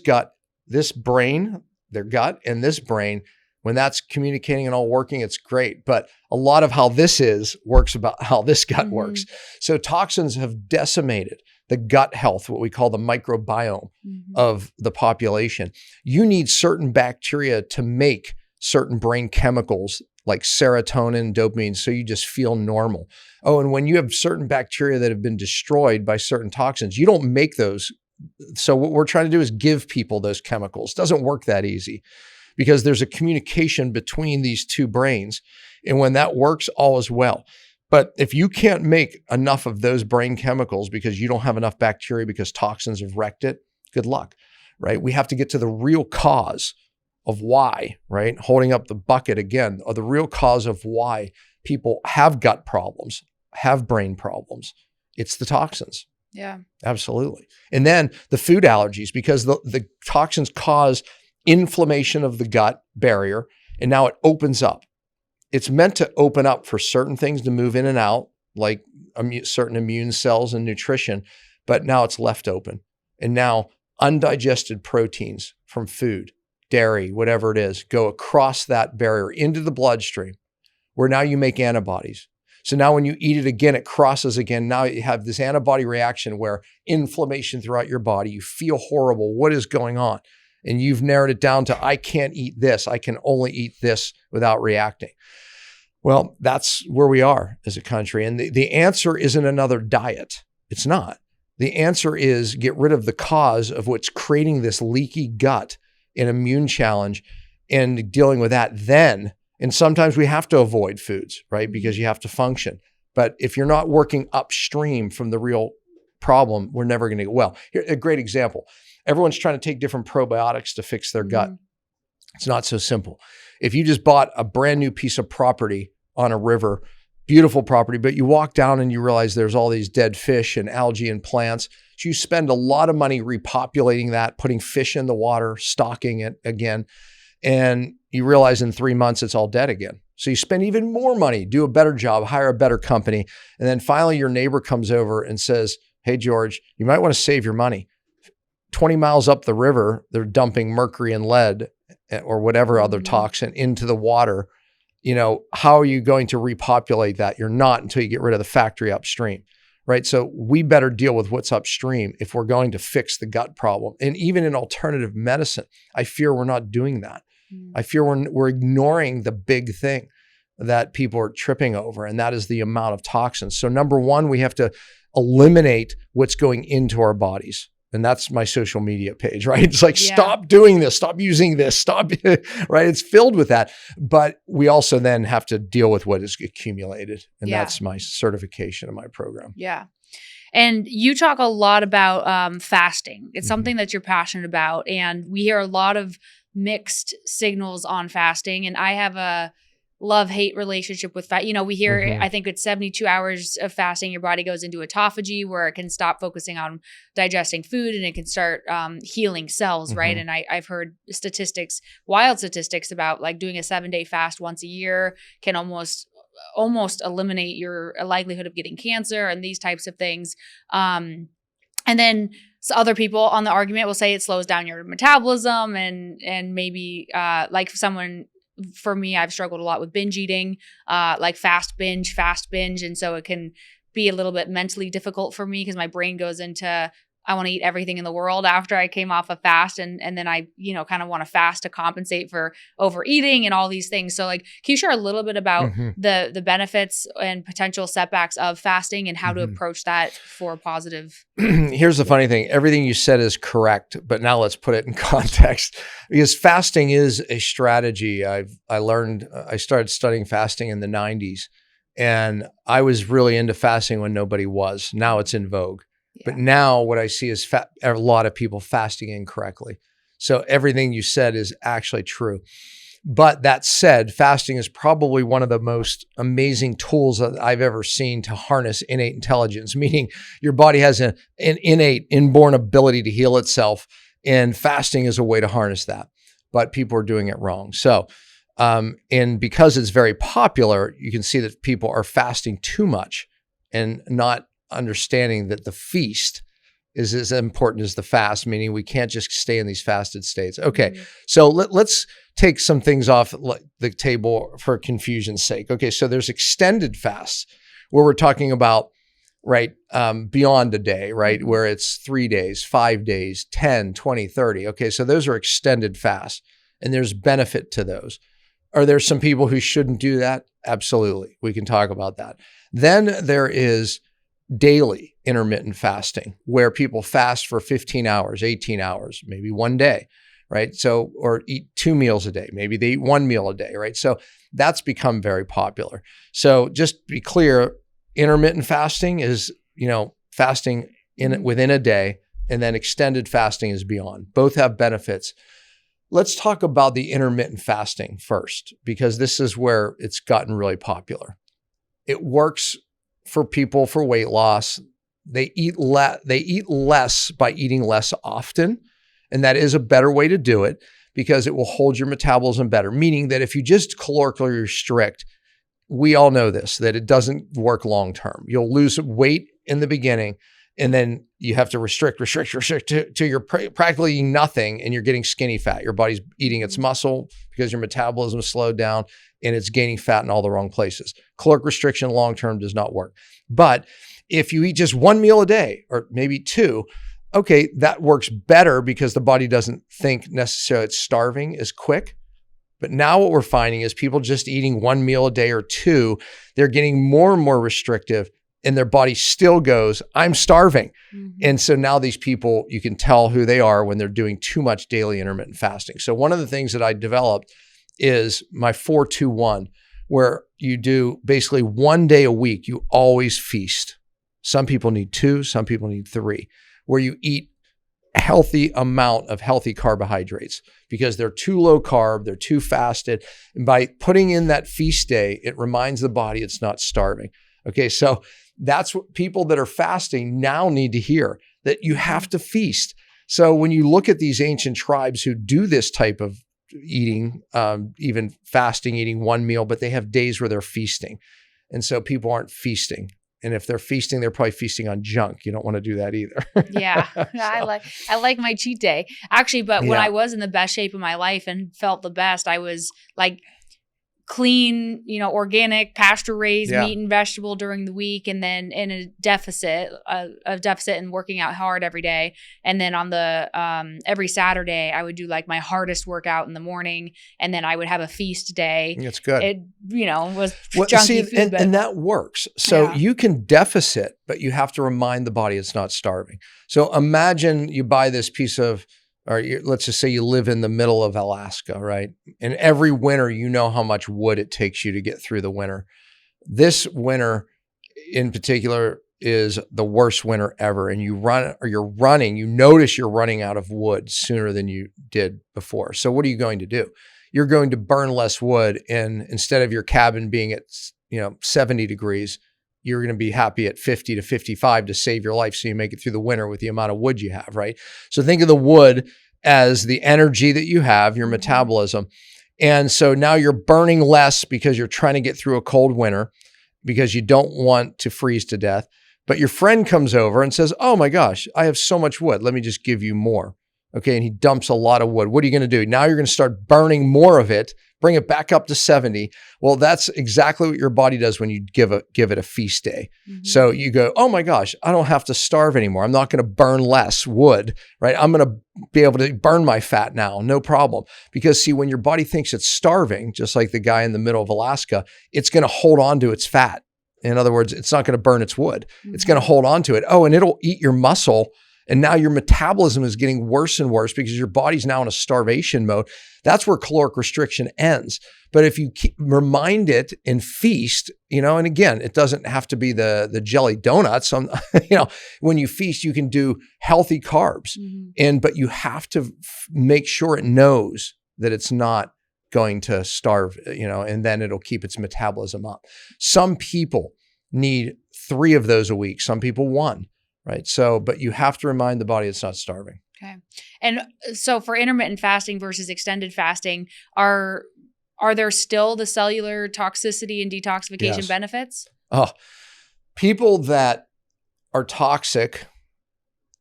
Speaker 1: brain, their gut and this brain, when that's communicating and all working, it's great. But a lot of how this works about how this gut works. So toxins have decimated the gut health, what we call the microbiome of the population. You need certain bacteria to make certain brain chemicals like serotonin, dopamine, so you just feel normal. Oh, and when you have certain bacteria that have been destroyed by certain toxins, you don't make those. So what we're trying to do is give people those chemicals. It doesn't work that easy because there's a communication between these two brains. And when that works, all is well. But if you can't make enough of those brain chemicals because you don't have enough bacteria because toxins have wrecked it, good luck, right? We have to get to the real cause of why, right? Holding up the bucket again, or the real cause of why people have gut problems, have brain problems. It's the toxins.
Speaker 2: Yeah,
Speaker 1: absolutely. And then the food allergies, because the toxins cause inflammation of the gut barrier, and now it opens up. It's meant to open up for certain things to move in and out, like certain immune cells and nutrition, but now it's left open. And now undigested proteins from food, dairy, whatever it is, go across that barrier into the bloodstream, where now you make antibodies. So now when you eat it again, it crosses again. Now you have this antibody reaction where inflammation throughout your body, you feel horrible. What is going on? And you've narrowed it down to, I can't eat this. I can only eat this without reacting. Well, that's where we are as a country. And the answer isn't another diet. It's not. The answer is get rid of the cause of what's creating this leaky gut and immune challenge and dealing with that then. And sometimes we have to avoid foods, right? Because you have to function. But if you're not working upstream from the real problem, we're never going to get well. Here, a great example. Everyone's trying to take different probiotics to fix their gut. It's not so simple. If you just bought a brand new piece of property on a river, beautiful property, but you walk down and you realize there's all these dead fish and algae and plants. So you spend a lot of money repopulating that, putting fish in the water, stocking it again. and you realize in 3 months it's all dead again. So you spend even more money, do a better job, hire a better company. And then finally your neighbor comes over and says, hey, George, you might want to save your money. 20 miles up the river, they're dumping mercury and lead or whatever other toxin into the water. How are you going to repopulate that? You're not until you get rid of the factory upstream, right? So we better deal with what's upstream if we're going to fix the gut problem. And even in alternative medicine, I fear we're not doing that. I fear we're ignoring the big thing that people are tripping over, and that is the amount of toxins. So number one, we have to eliminate what's going into our bodies. And that's my social media page, right? It's like, stop doing this, stop using this, stop, right? It's filled with that. But we also then have to deal with what is accumulated. And that's my certification in my program.
Speaker 2: Yeah. And you talk a lot about fasting. It's something that you're passionate about. And we hear a lot of mixed signals on fasting. And I have a love-hate relationship with fat. We hear, I think it's 72 hours of fasting, your body goes into autophagy where it can stop focusing on digesting food and it can start healing cells, right? And I've heard wild statistics about like doing a 7-day fast once a year can almost eliminate your likelihood of getting cancer and these types of things. And then other people on the argument will say it slows down your metabolism and maybe like someone. For me, I've struggled a lot with binge eating, like fast binge. And so it can be a little bit mentally difficult for me because my brain goes into, I want to eat everything in the world after I came off a fast. And then I, kind of want to fast to compensate for overeating and all these things. So like, can you share a little bit about the benefits and potential setbacks of fasting and how to approach that for positive?
Speaker 1: Here's the funny thing. Everything you said is correct, but now let's put it in context because fasting is a strategy. I started studying fasting in the 90s and I was really into fasting when nobody was. Now it's in vogue. But now what I see is a lot of people fasting incorrectly. So everything you said is actually true. But that said, fasting is probably one of the most amazing tools that I've ever seen to harness innate intelligence, meaning your body has an innate, inborn ability to heal itself. And fasting is a way to harness that. But people are doing it wrong. So, and because it's very popular, you can see that people are fasting too much and not understanding that the feast is as important as the fast, meaning we can't just stay in these fasted states. Okay, so let's take some things off the table for confusion's sake. Okay, so there's extended fasts where we're talking about, right, beyond a day, right, where it's 3 days, 5 days, 10, 20, 30. Okay, so those are extended fasts, and there's benefit to those. Are there some people who shouldn't do that? Absolutely, we can talk about that. Then there is daily intermittent fasting where people fast for 15 hours, 18 hours, maybe one day, right? So, or eat 2 meals a day. Maybe they eat 1 meal a day, right? So that's become very popular. So just to be clear, intermittent fasting is, fasting within a day, and then extended fasting is beyond. Both have benefits. Let's talk about the intermittent fasting first, because this is where it's gotten really popular. It works for people for weight loss. They eat less by eating less often. And that is a better way to do it because it will hold your metabolism better. Meaning that if you just calorically restrict, we all know this, that it doesn't work long-term. You'll lose weight in the beginning and then you have to restrict till you're practically eating nothing and you're getting skinny fat. Your body's eating its muscle because your metabolism is slowed down and it's gaining fat in all the wrong places. Caloric restriction long-term does not work. But if you eat just 1 meal a day or maybe 2, okay, that works better because the body doesn't think necessarily it's starving as quick. But now what we're finding is people just eating 1 meal a day or 2, they're getting more and more restrictive and their body still goes, I'm starving. And so now these people, you can tell who they are when they're doing too much daily intermittent fasting. So one of the things that I developed is my 4-2-1, where you do basically 1 day a week, you always feast. Some people need 2, some people need 3, where you eat a healthy amount of healthy carbohydrates because they're too low carb, they're too fasted. And by putting in that feast day, it reminds the body it's not starving. Okay, so that's what people that are fasting now need to hear, that you have to feast. So when you look at these ancient tribes who do this type of eating, even fasting, eating one meal, but they have days where they're feasting. And so people aren't feasting. And if they're feasting, they're probably feasting on junk. You don't want to do that either.
Speaker 2: Yeah. I like my cheat day. Actually, but when I was in the best shape of my life and felt the best, I was like clean, organic, pasture raised meat and vegetable during the week, and then in a deficit and working out hard every day. And then on the every Saturday, I would do like my hardest workout in the morning, and then I would have a feast day.
Speaker 1: It's good.
Speaker 2: It was junky food,
Speaker 1: and that works. So you can deficit, but you have to remind the body it's not starving. So imagine you buy this piece of, or let's just say you live in the middle of Alaska, right? And every winter, you know how much wood it takes you to get through the winter. This winter in particular is the worst winter ever. And you notice you're running out of wood sooner than you did before. So what are you going to do? You're going to burn less wood, and instead of your cabin being at 70 degrees, you're going to be happy at 50 to 55 to save your life so you make it through the winter with the amount of wood you have, right? So think of the wood as the energy that you have, your metabolism. And so now you're burning less because you're trying to get through a cold winter because you don't want to freeze to death. But your friend comes over and says, oh my gosh, I have so much wood. Let me just give you more. Okay, and he dumps a lot of wood. What are you going to do? Now you're going to start burning more of it, bring it back up to 70. Well, that's exactly what your body does when you give it a feast day. Mm-hmm. So you go, oh my gosh, I don't have to starve anymore. I'm not going to burn less wood, right? I'm going to be able to burn my fat now, no problem. Because see, when your body thinks it's starving, just like the guy in the middle of Alaska, it's going to hold on to its fat. In other words, it's not going to burn its wood. Mm-hmm. It's going to hold on to it. Oh, and it'll eat your muscle. And now your metabolism is getting worse and worse because your body's now in a starvation mode. That's where caloric restriction ends. But if you remind it and feast, and again, it doesn't have to be the jelly donuts. When you feast, you can do healthy carbs, but you have to make sure it knows that it's not going to starve, and then it'll keep its metabolism up. Some people need 3 of those a week. Some people 1. Right. So, but you have to remind the body it's not starving.
Speaker 2: Okay. And so for intermittent fasting versus extended fasting, are there still the cellular toxicity and detoxification benefits?
Speaker 1: Oh, people that are toxic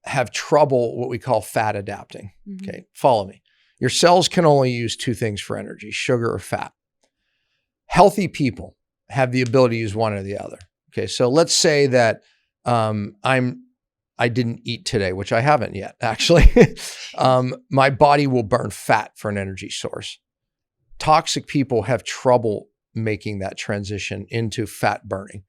Speaker 1: have trouble what we call fat adapting. Mm-hmm. Okay. Follow me. Your cells can only use 2 things for energy, sugar or fat. Healthy people have the ability to use one or the other. Okay. So let's say that I didn't eat today, which I haven't yet, actually. My body will burn fat for an energy source. Toxic people have trouble making that transition into fat burning.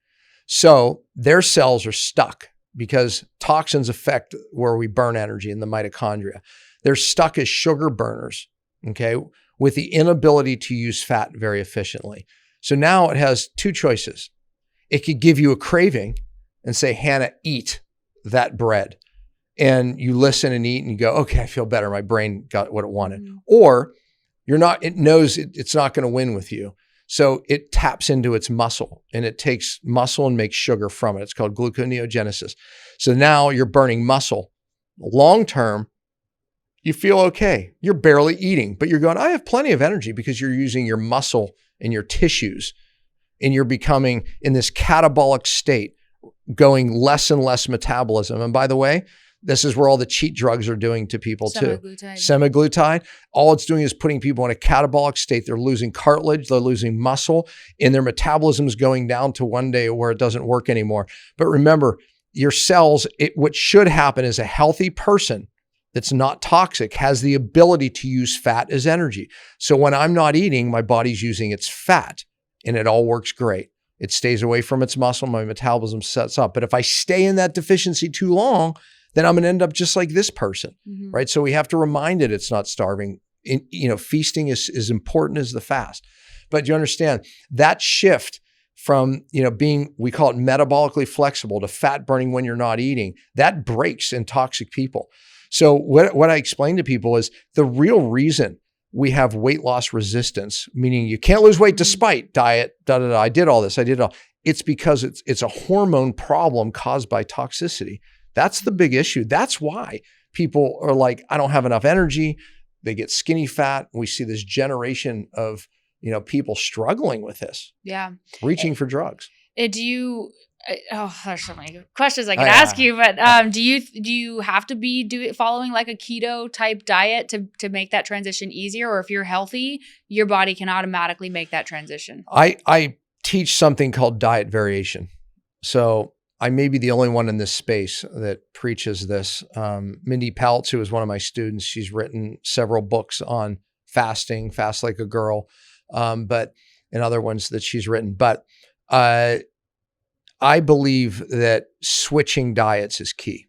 Speaker 1: So their cells are stuck because toxins affect where we burn energy in the mitochondria. They're stuck as sugar burners, okay, with the inability to use fat very efficiently. So now it has 2 choices. It could give you a craving and say, Hannah, eat that bread. And you listen and eat and you go, okay, I feel better. My brain got what it wanted. Mm-hmm. Or it knows it's not going to win with you. So it taps into its muscle and it takes muscle and makes sugar from it. It's called gluconeogenesis. So now you're burning muscle. Long term, you feel okay. You're barely eating, but you're going, I have plenty of energy because you're using your muscle and your tissues and you're becoming in this catabolic state, going less and less metabolism. And by the way, this is where all the cheat drugs are doing to people too. Semaglutide. All it's doing is putting people in a catabolic state. They're losing cartilage, they're losing muscle, and their metabolism is going down to one day where it doesn't work anymore. But remember, your cells, what should happen is a healthy person that's not toxic has the ability to use fat as energy. So when I'm not eating, my body's using its fat and it all works great. It stays away from its muscle. My metabolism sets up. But if I stay in that deficiency too long, then I'm going to end up just like this person, right? So we have to remind it it's not starving. Feasting is as important as the fast. But you understand that shift from, being, we call it metabolically flexible to fat burning when you're not eating, that breaks in toxic people. So what I explain to people is the real reason we have weight loss resistance, meaning you can't lose weight despite diet, I did all this, It's because it's a hormone problem caused by toxicity. That's the big issue. That's why people are like, I don't have enough energy. they get skinny fat. We see this generation of, people struggling with this, reaching for drugs.
Speaker 2: Do you, there's so many questions I could ask you, but do you have to be following like a keto type diet to make that transition easier? Or if you're healthy, your body can automatically make that transition?
Speaker 1: I teach something called diet variation. So I may be the only one in this space that preaches this. Mindy Peltz, who is one of my students, she's written several books on fasting, Fast Like a Girl, and other ones that she's written. But I believe that switching diets is key.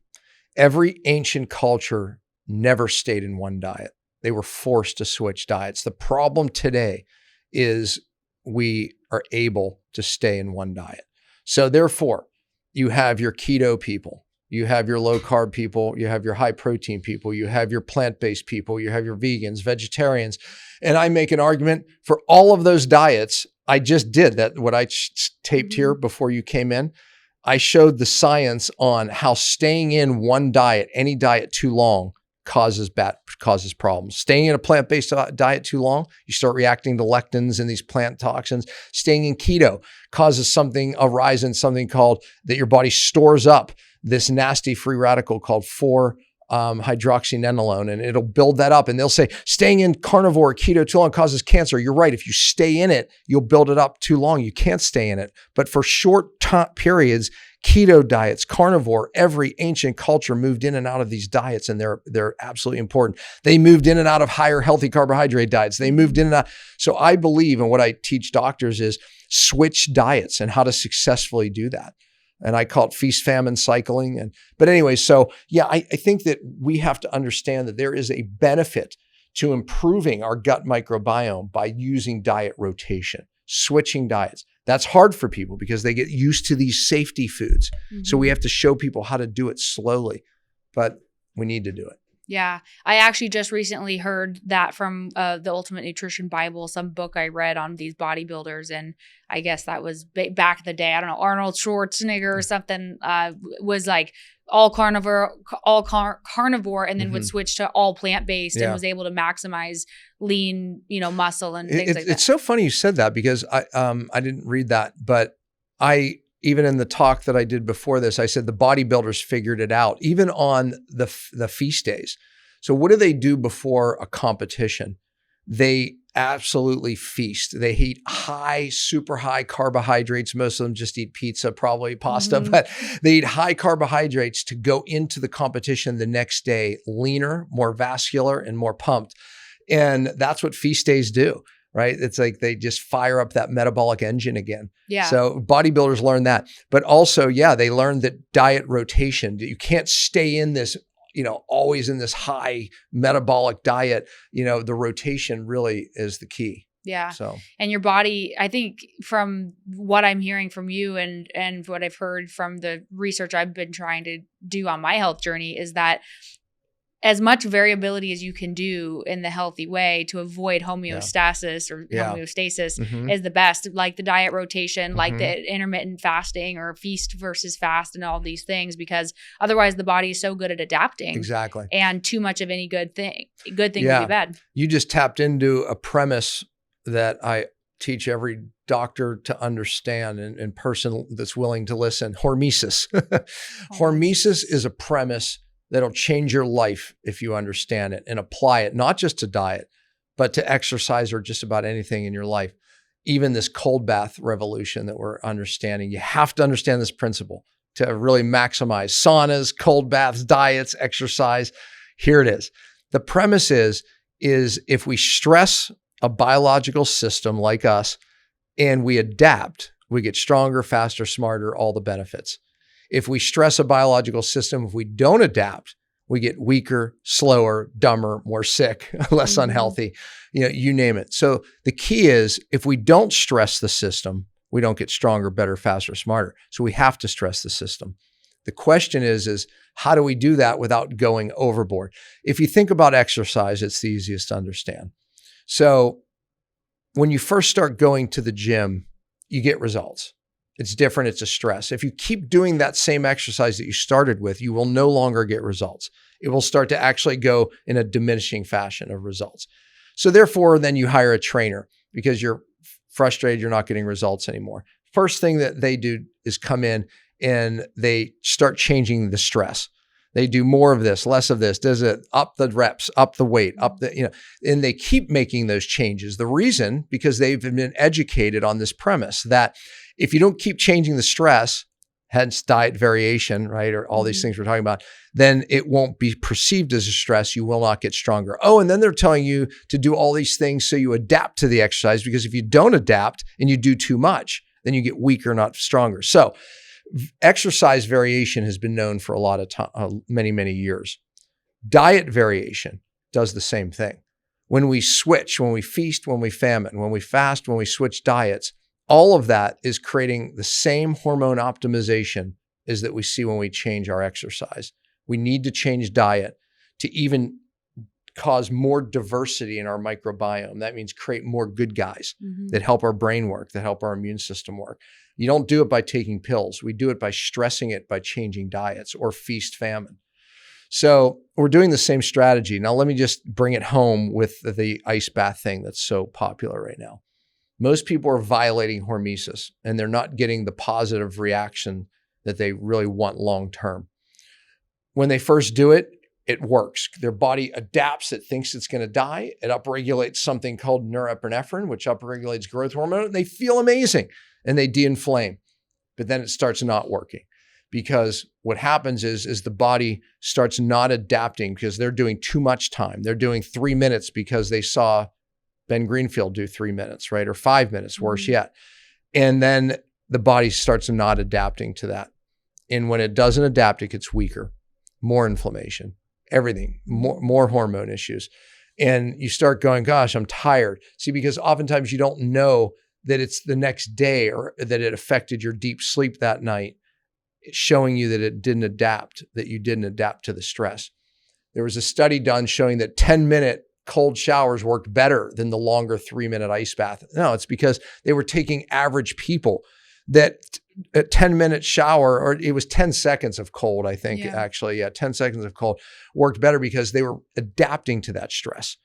Speaker 1: Every ancient culture never stayed in one diet. They were forced to switch diets. The problem today is we are able to stay in one diet. So therefore, you have your keto people, you have your low carb people, you have your high protein people, you have your plant-based people, you have your vegans, vegetarians. And I make an argument for all of those diets. I just did that, what I taped here before you came in. I showed the science on how staying in one diet, any diet too long, causes problems. Staying in a plant-based diet too long, you start reacting to lectins and these plant toxins. Staying in keto causes a rise in something called, that your body stores up this nasty free radical called 4-hydroxynonenalone, and it'll build that up. And they'll say, staying in carnivore keto too long causes cancer. You're right. If you stay in it, you'll build it up too long. You can't stay in it. But for short periods, keto diets, carnivore, every ancient culture moved in and out of these diets, and they're absolutely important. They moved in and out of higher healthy carbohydrate diets. They moved in and out. So I believe, and what I teach doctors is switch diets and how to successfully do that. And I call it feast famine cycling. But anyway, so yeah, I think that we have to understand that there is a benefit to improving our gut microbiome by using diet rotation, switching diets. That's hard for people because they get used to these safety foods. So we have to show people how to do it slowly, but we need to do it.
Speaker 2: Yeah. I actually just recently heard that from the Ultimate Nutrition Bible, some book I read on these bodybuilders. And I guess that was back in the day. I don't know, Arnold Schwarzenegger or something was like all carnivore, and then would switch to all plant-based and was able to maximize lean, muscle and things like that. It's
Speaker 1: so funny you said that because I didn't read that, but even in the talk that I did before this, I said the bodybuilders figured it out, even on the feast days. So what do they do before a competition? They absolutely feast. They eat super high carbohydrates. Most of them just eat pizza, probably pasta, but they eat high carbohydrates to go into the competition the next day, leaner, more vascular, and more pumped. And that's what feast days do. Right? It's like they just fire up that metabolic engine again.
Speaker 2: Yeah.
Speaker 1: So bodybuilders learn that. But also, they learned that diet rotation, that you can't stay in this, always in this high metabolic diet. The rotation really is the key.
Speaker 2: Yeah.
Speaker 1: So,
Speaker 2: and your body, I think from what I'm hearing from you and what I've heard from the research I've been trying to do on my health journey is that as much variability as you can do in the healthy way to avoid homeostasis or homeostasis is the best, like the diet rotation, like the intermittent fasting or feast versus fast and all these things, because otherwise the body is so good at adapting.
Speaker 1: Exactly.
Speaker 2: And too much of any good thing would be bad.
Speaker 1: You just tapped into a premise that I teach every doctor to understand and person that's willing to listen. Hormesis. Hormesis is a premise that'll change your life if you understand it and apply it, not just to diet, but to exercise or just about anything in your life. Even this cold bath revolution that we're understanding, you have to understand this principle to really maximize saunas, cold baths, diets, exercise. Here it is. The premise is if we stress a biological system like us and we adapt, we get stronger, faster, smarter, all the benefits. If we stress a biological system, if we don't adapt, we get weaker, slower, dumber, more sick, less unhealthy, you name it. So the key is if we don't stress the system, we don't get stronger, better, faster, smarter. So we have to stress the system. The question is how do we do that without going overboard? If you think about exercise, it's the easiest to understand. So when you first start going to the gym, you get results. It's different. It's a stress. If you keep doing that same exercise that you started with, you will no longer get results. it will start to actually go in a diminishing fashion of results. So therefore, then you hire a trainer because you're frustrated, you're not getting results anymore. First thing that they do is come in and they start changing the stress. They do more of this, less of this. Does it up the reps, up the weight, up the, and they keep making those changes. The reason, because they've been educated on this premise that if you don't keep changing the stress, hence diet variation, right? Or all these things we're talking about, then it won't be perceived as a stress. You will not get stronger. Oh, and then they're telling you to do all these things so you adapt to the exercise, because if you don't adapt and you do too much, then you get weaker, not stronger. So exercise variation has been known for a lot of time, many, many years. Diet variation does the same thing. When we switch, when we feast, when we famine, when we fast, when we switch diets, all of that is creating the same hormone optimization as that we see when we change our exercise. We need to change diet to even cause more diversity in our microbiome. That means create more good guys that help our brain work, that help our immune system work. You don't do it by taking pills. We do it by stressing it, by changing diets or feast famine. So we're doing the same strategy. Now, let me just bring it home with the ice bath thing that's so popular right now. Most people are violating hormesis and they're not getting the positive reaction that they really want long-term. When they first do it, it works. Their body adapts. It thinks it's going to die. It upregulates something called norepinephrine, which upregulates growth hormone. And they feel amazing and they de-inflame. But then it starts not working, because what happens is the body starts not adapting because they're doing too much time. They're doing 3 minutes because they saw Ben Greenfield do 3 minutes, right? Or 5 minutes, worse yet. And then the body starts not adapting to that. And when it doesn't adapt, it gets weaker, more inflammation, everything, more hormone issues. And you start going, gosh, I'm tired. See, because oftentimes you don't know that it's the next day or that it affected your deep sleep that night, showing you that it didn't adapt, that you didn't adapt to the stress. There was a study done showing that 10-minute cold showers worked better than the longer 3-minute ice bath. No, it's because they were taking average people that a 10-minute shower, or it was 10 seconds of cold, I think, actually. Yeah, 10 seconds of cold worked better because they were adapting to that stress.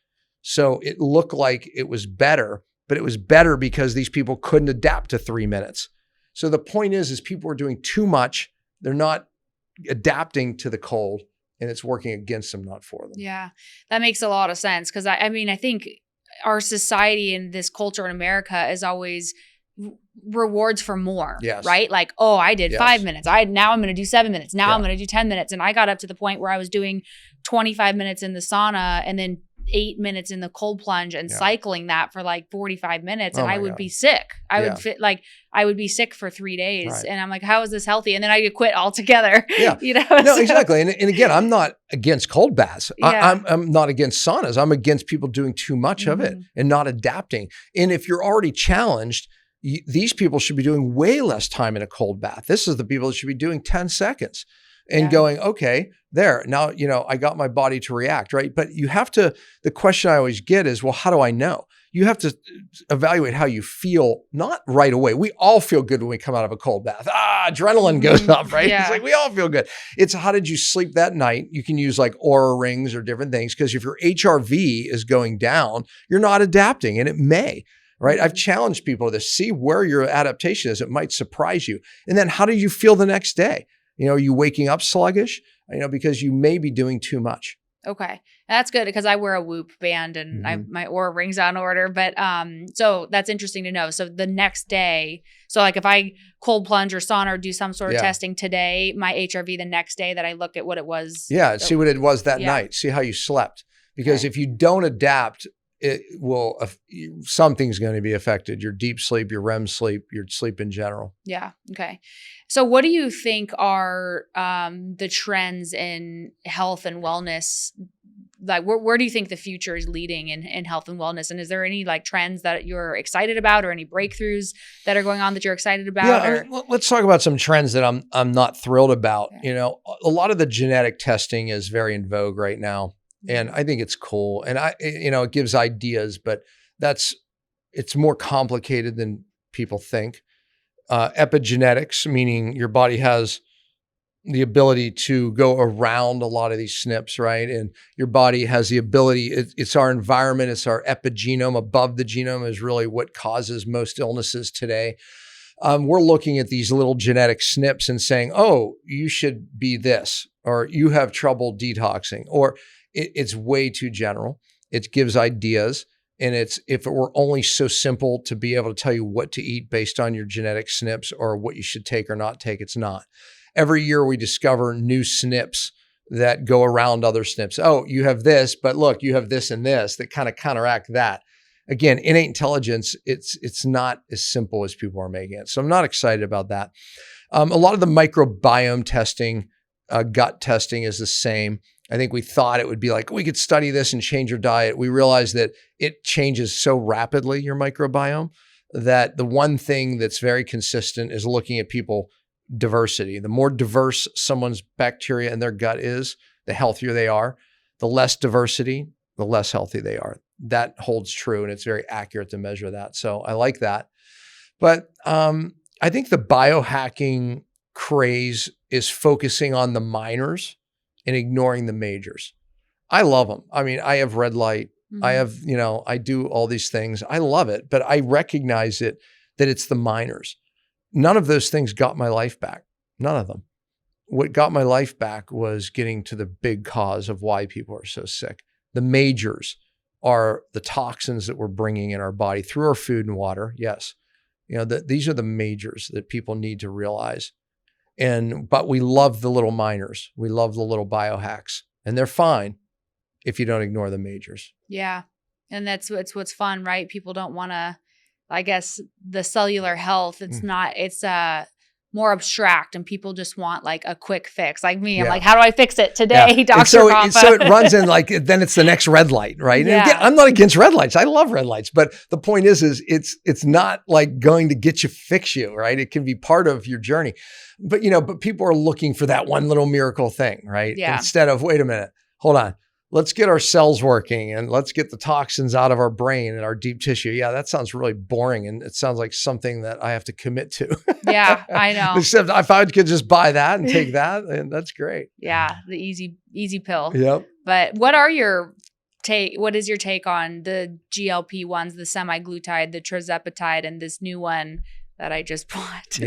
Speaker 1: So it looked like it was better, but it was better because these people couldn't adapt to 3 minutes. So the point is people are doing too much. They're not adapting to the cold, and it's working against them, not for them.
Speaker 2: Yeah, that makes a lot of sense. Because I mean, I think our society and this culture in America is always rewards for more, right? Like, oh, I did 5 minutes. Now I'm going to do 7 minutes. Now I'm going to do 10 minutes. And I got up to the point where I was doing 25 minutes in the sauna and then 8 minutes in the cold plunge and cycling that for like 45 minutes. And I would be sick. I would be sick for 3 days. Right. And I'm like, how is this healthy? And then I could quit altogether. Yeah.
Speaker 1: No, exactly. And again, I'm not against cold baths. I'm not against saunas. I'm against people doing too much of it and not adapting. And if you're already challenged, these people should be doing way less time in a cold bath. This is the people that should be doing 10 seconds and going, okay, there. Now, I got my body to react, right? But you have to, the question I always get is, well, how do I know? You have to evaluate how you feel, not right away. We all feel good when we come out of a cold bath. Adrenaline goes up, right? It's like, we all feel good. It's how did you sleep that night? You can use like Oura rings or different things, because if your HRV is going down, you're not adapting, and it may. Right? I've challenged people to see where your adaptation is. It might surprise you. And then how do you feel the next day? Are you waking up sluggish? Because you may be doing too much.
Speaker 2: Okay. That's good, because I wear a Whoop band and my Oura ring's on order. But so that's interesting to know. So the next day, so like if I cold plunge or sauna or do some sort of testing today, my HRV the next day that I looked at what it was. Yeah.
Speaker 1: See what it was that night. See how you slept. Because if you don't adapt, it will, something's going to be affected. Your deep sleep, your REM sleep, your sleep in general. Yeah.
Speaker 2: Okay. So what do you think are the trends in health and wellness? Like where do you think the future is leading in health and wellness? And is there any like trends that you're excited about, or any breakthroughs that are going on that you're excited about?
Speaker 1: Yeah, let's talk about some trends that I'm not thrilled about. Okay. A lot of the genetic testing is very in vogue right now. And I think it's cool. And it gives ideas, but it's more complicated than people think. Epigenetics, meaning your body has the ability to go around a lot of these SNPs, right? And your body has the ability, it's our environment, it's our epigenome. Above the genome is really what causes most illnesses today. We're looking at these little genetic SNPs and saying, oh, you should be this, or you have trouble detoxing, or it's way too general. It gives ideas. And if it were only so simple to be able to tell you what to eat based on your genetic SNPs or what you should take or not take, it's not. Every year we discover new SNPs that go around other SNPs. Oh, you have this, but look, you have this and this that kind of counteract that. Again, innate intelligence, it's not as simple as people are making it. So I'm not excited about that. A lot of the microbiome testing, gut testing is the same. I think we thought it would be like, we could study this and change your diet. We realized that it changes so rapidly, your microbiome, that the one thing that's very consistent is looking at people diversity. The more diverse someone's bacteria in their gut is, the healthier they are. The less diversity, the less healthy they are. That holds true, and it's very accurate to measure that. So I like that. But I think the biohacking craze is focusing on the minors and ignoring the majors. I love them. I mean, I have red light. I have, I do all these things. I love it, but I recognize that it's the minors. None of those things got my life back. None of them. What got my life back was getting to the big cause of why people are so sick. The majors are the toxins that we're bringing in our body through our food and water. Yes. These are the majors that people need to realize. But we love the little minors. We love the little biohacks, and they're fine if you don't ignore the majors.
Speaker 2: Yeah. And that's what's fun, right? People don't want to, I guess, the cellular health, it's more abstract, and people just want like a quick fix. Like me, I'm like, how do I fix it today, Dr. Pompa?
Speaker 1: So it runs in then it's the next red light, right? Yeah. And again, I'm not against red lights. I love red lights, but the point is it's not like going to fix you, right? It can be part of your journey. But people are looking for that one little miracle thing, right?
Speaker 2: Yeah.
Speaker 1: Instead of, wait a minute, hold on. Let's get our cells working and let's get the toxins out of our brain and our deep tissue. Yeah, that sounds really boring. And it sounds like something that I have to commit to.
Speaker 2: Yeah, I know.
Speaker 1: Except if I could just buy that and take that, and that's great.
Speaker 2: Yeah, the easy pill.
Speaker 1: Yep.
Speaker 2: But what is your take on the GLP-1s, the semaglutide, the tirzepatide, and this new one that I just bought? The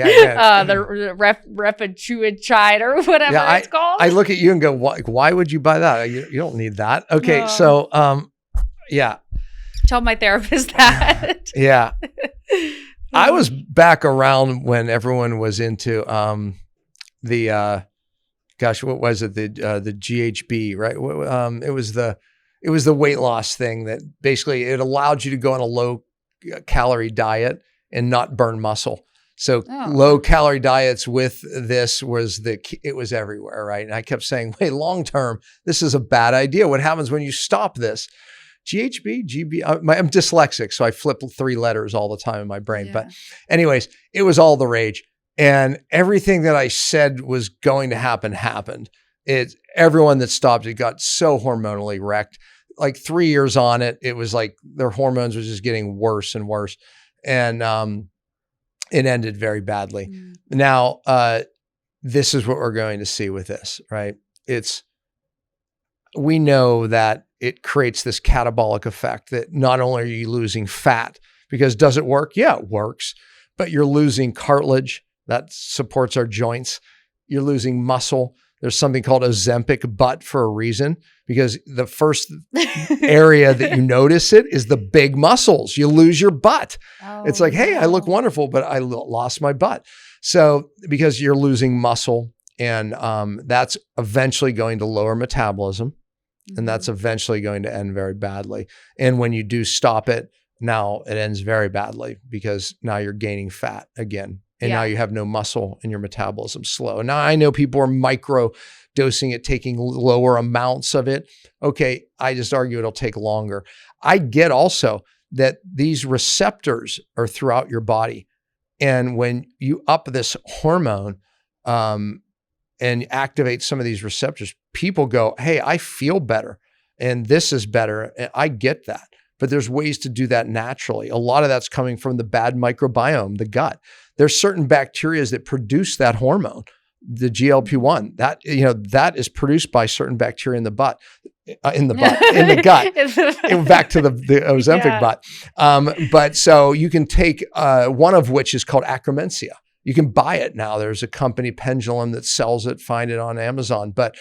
Speaker 2: repatruide or whatever it's called.
Speaker 1: I look at you and go, why would you buy that? You don't need that. Okay. No. So, yeah.
Speaker 2: Tell my therapist that.
Speaker 1: Yeah. I was back around when everyone was into what was it? The GHB, right? It was the weight loss thing that basically it allowed you to go on a low calorie diet and not burn muscle. So low calorie diets with this it was everywhere, right? And I kept saying, wait, long-term, this is a bad idea. What happens when you stop this? GHB, GB, I'm dyslexic, so I flip 3 letters all the time in my brain. Yeah. But anyways, it was all the rage. And everything that I said was going to happen happened. Everyone that stopped it got so hormonally wrecked. Like 3 years on it, it was like their hormones were just getting worse and worse. And it ended very badly. Now, this is what we're going to see with this, right? We know that it creates this catabolic effect that not only are you losing fat, because does it work? Yeah, it works, but you're losing cartilage that supports our joints. You're losing muscle. There's something called Ozempic butt for a reason, because the first area that you notice it is the big muscles. You lose your butt. It's like, hey, I look wonderful, but I lost my butt. So because you're losing muscle, and that's eventually going to lower metabolism, and that's eventually going to end very badly. And when you do stop it, now it ends very badly, because now you're gaining fat again. And now you have no muscle and your metabolism's slow. And now I know people are micro dosing it, taking lower amounts of it. Okay, I just argue it'll take longer. I get also that these receptors are throughout your body. And when you up this hormone and activate some of these receptors, people go, hey, I feel better and this is better. And I get that. But there's ways to do that naturally. A lot of that's coming from the bad microbiome, the gut. There's certain bacteria that produce that hormone the GLP-1. That, that is produced by certain bacteria in the gut. Back to the Ozempic butt. But so you can take one of which is called Acromencia. You can buy it now. There's a company, Pendulum, that sells it. Find it on Amazon. But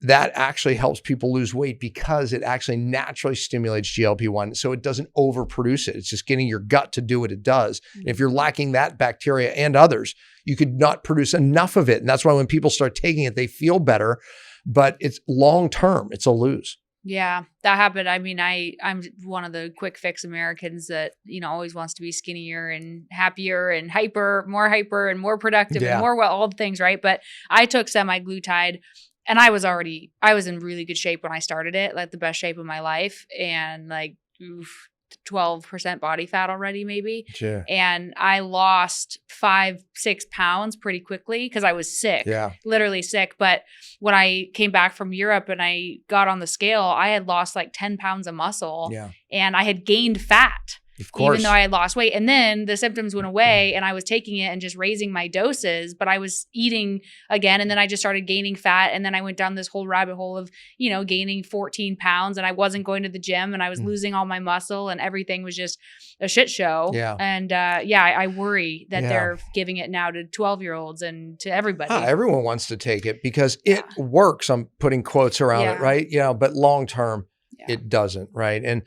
Speaker 1: that actually helps people lose weight because it actually naturally stimulates GLP-1. So it doesn't overproduce it. It's just getting your gut to do what it does. And if you're lacking that bacteria and others, you could not produce enough of it. And that's why when people start taking it, they feel better, but it's long-term. It's a lose.
Speaker 2: Yeah, that happened. I mean, I'm one of the quick fix Americans that, always wants to be skinnier and happier and more hyper and more productive and more all the things, right? But I took semaglutide. And I was in really good shape when I started it, like the best shape of my life, and 12% body fat already, maybe.
Speaker 1: Sure.
Speaker 2: And I lost 5-6 pounds pretty quickly because I was sick, literally sick. But when I came back from Europe and I got on the scale, I had lost like 10 pounds of muscle and I had gained fat.
Speaker 1: Of course.
Speaker 2: Even though I had lost weight. And then the symptoms went away and I was taking it and just raising my doses, but I was eating again. And then I just started gaining fat. And then I went down this whole rabbit hole of, gaining 14 pounds and I wasn't going to the gym and I was losing all my muscle and everything was just a shit show.
Speaker 1: Yeah.
Speaker 2: And I worry that they're giving it now to 12-year-olds and to everybody.
Speaker 1: Everyone wants to take it because it works. I'm putting quotes around it, right? But long-term, it doesn't, right? And,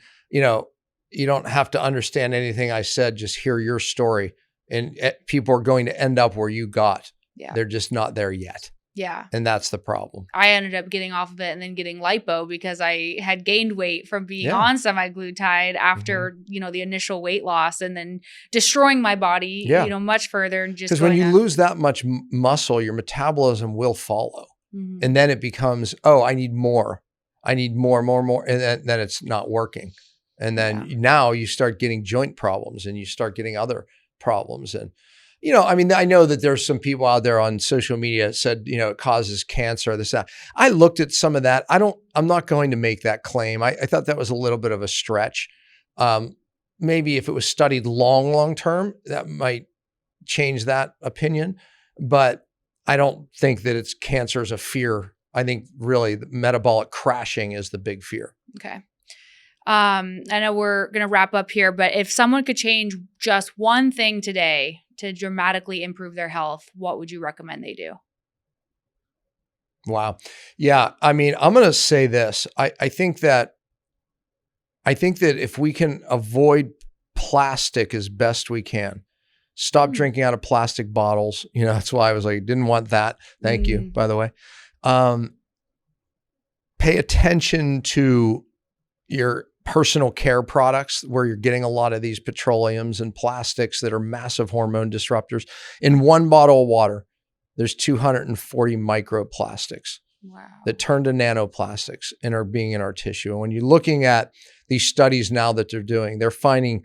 Speaker 1: you don't have to understand anything I said, just hear your story. And people are going to end up where you got. Yeah. They're just not there yet.
Speaker 2: Yeah.
Speaker 1: And that's the problem.
Speaker 2: I ended up getting off of it and then getting lipo because I had gained weight from being on semaglutide after, the initial weight loss and then destroying my body, much further. And just
Speaker 1: because when you lose that much muscle, your metabolism will follow. Mm-hmm. And then it becomes, I need more. I need more. And then it's not working. And then now you start getting joint problems and you start getting other problems. And, I know that there's some people out there on social media that said, it causes cancer, this, that. I looked at some of that. I'm not going to make that claim. I thought that was a little bit of a stretch. Maybe if it was studied long term, that might change that opinion. But I don't think that it's cancer is a fear. I think really the metabolic crashing is the big fear.
Speaker 2: Okay. I know we're going to wrap up here, but if someone could change just one thing today to dramatically improve their health, what would you recommend they do?
Speaker 1: Wow. Yeah. I mean, I'm going to say this. I think that if we can avoid plastic as best we can, stop drinking out of plastic bottles. That's why I was like, didn't want that. Thank you, by the way. Pay attention to your personal care products where you're getting a lot of these petroleums and plastics that are massive hormone disruptors. In one bottle of water, there's 240 microplastics that turn to nanoplastics and are being in our tissue. And when you're looking at these studies now that they're doing, they're finding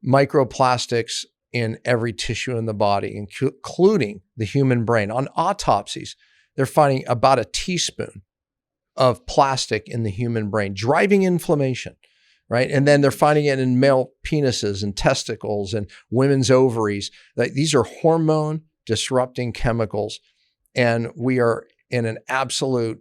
Speaker 1: microplastics in every tissue in the body, including the human brain. On autopsies, they're finding about a teaspoon of plastic in the human brain, driving inflammation, right? And then they're finding it in male penises and testicles and women's ovaries. These are hormone disrupting chemicals. And we are in an absolute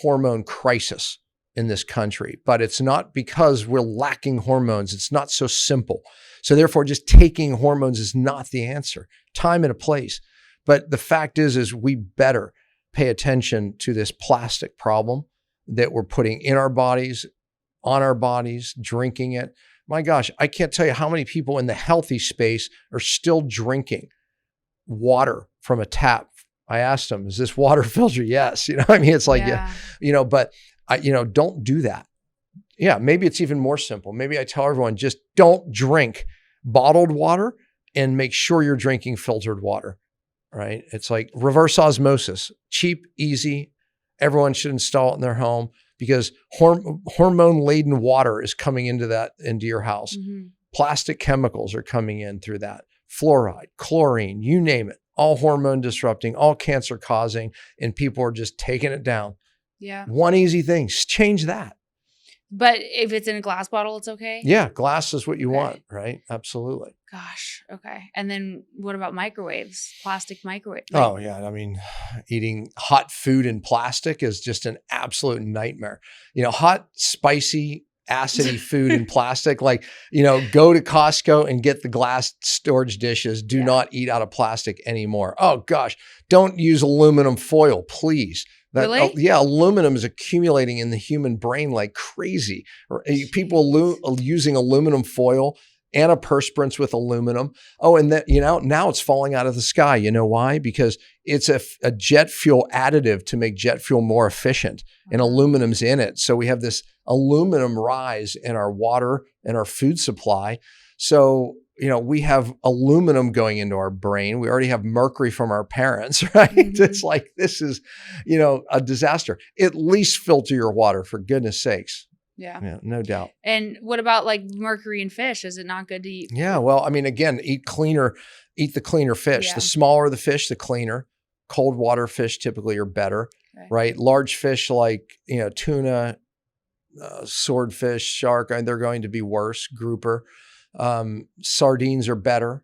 Speaker 1: hormone crisis in this country. But it's not because we're lacking hormones. It's not so simple. So therefore, just taking hormones is not the answer. Time and a place. But the fact is we better pay attention to this plastic problem that we're putting in our bodies, on our bodies, drinking it. My gosh, I can't tell you how many people in the healthy space are still drinking water from a tap. I asked them, is this water filtered? Yes. It's like, but don't do that. Yeah. Maybe it's even more simple. Maybe I tell everyone, just don't drink bottled water and make sure you're drinking filtered water, right? It's like reverse osmosis, cheap, easy. Everyone should install it in their home because hormone-laden water is coming into your house. Mm-hmm. Plastic chemicals are coming in through that. Fluoride, chlorine, you name it, all hormone disrupting, all cancer causing, and people are just taking it down.
Speaker 2: Yeah.
Speaker 1: One easy thing, change that.
Speaker 2: But if it's in a glass bottle, it's okay?
Speaker 1: Yeah, glass is what you
Speaker 2: Okay.
Speaker 1: want, right? Absolutely.
Speaker 2: Gosh. Okay. And then what about microwaves? Plastic microwave?
Speaker 1: Oh yeah, I mean, eating hot food in plastic is just an absolute nightmare. Hot, spicy, acidy food in plastic. Like, go to Costco and get the glass storage dishes. Do
Speaker 2: Yeah.
Speaker 1: not eat out of plastic anymore. Oh gosh, don't use aluminum foil, please.
Speaker 2: Really?
Speaker 1: Yeah, aluminum is accumulating in the human brain like crazy. People using aluminum foil, antiperspirants with aluminum. Oh, and then, now it's falling out of the sky. You know why? Because it's a jet fuel additive to make jet fuel more efficient, and aluminum's in it. So we have this aluminum rise in our water and our food supply. So, we have aluminum going into our brain. We already have mercury from our parents, right?
Speaker 2: Mhm.
Speaker 1: It's like, this is, a disaster. At least filter your water, for goodness sakes.
Speaker 2: Yeah.
Speaker 1: Yeah, no doubt.
Speaker 2: And what about like mercury in fish? Is it not good to eat?
Speaker 1: Yeah, well, I mean, again, eat the cleaner fish.
Speaker 2: Yeah.
Speaker 1: The smaller the fish, the cleaner. Cold water fish typically are better,
Speaker 2: Okay.
Speaker 1: right? Large fish like, tuna, swordfish, shark, they're going to be worse. Grouper. Sardines are better.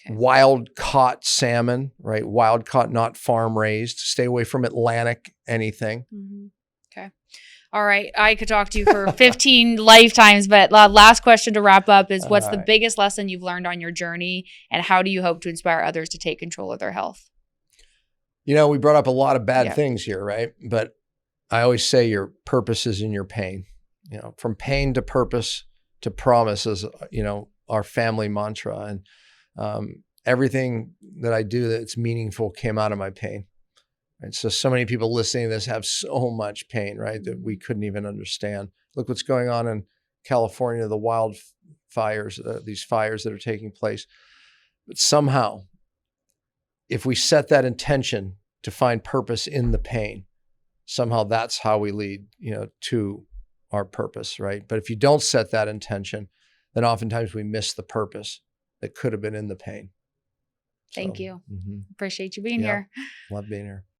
Speaker 2: Okay.
Speaker 1: Wild caught salmon, right? Wild caught, not farm raised. Stay away from Atlantic anything.
Speaker 2: Mhm. Okay. All right. I could talk to you for 15 lifetimes, but last question to wrap up is, what's the biggest lesson you've learned on your journey, and how do you hope to inspire others to take control of their health?
Speaker 1: We brought up a lot of bad
Speaker 2: Yeah.
Speaker 1: things here, right? But I always say your purpose is in your pain. From pain to purpose to promise is, our family mantra. And everything that I do that's meaningful came out of my pain. Right? So many people listening to this have so much pain, right, that we couldn't even understand. Look what's going on in California, the wildfires, these fires that are taking place. But somehow, if we set that intention to find purpose in the pain, somehow that's how we lead, to our purpose, right? But if you don't set that intention, then oftentimes we miss the purpose that could have been in the pain.
Speaker 2: Thank you.
Speaker 1: Mm-hmm.
Speaker 2: Appreciate you being here.
Speaker 1: Love being here.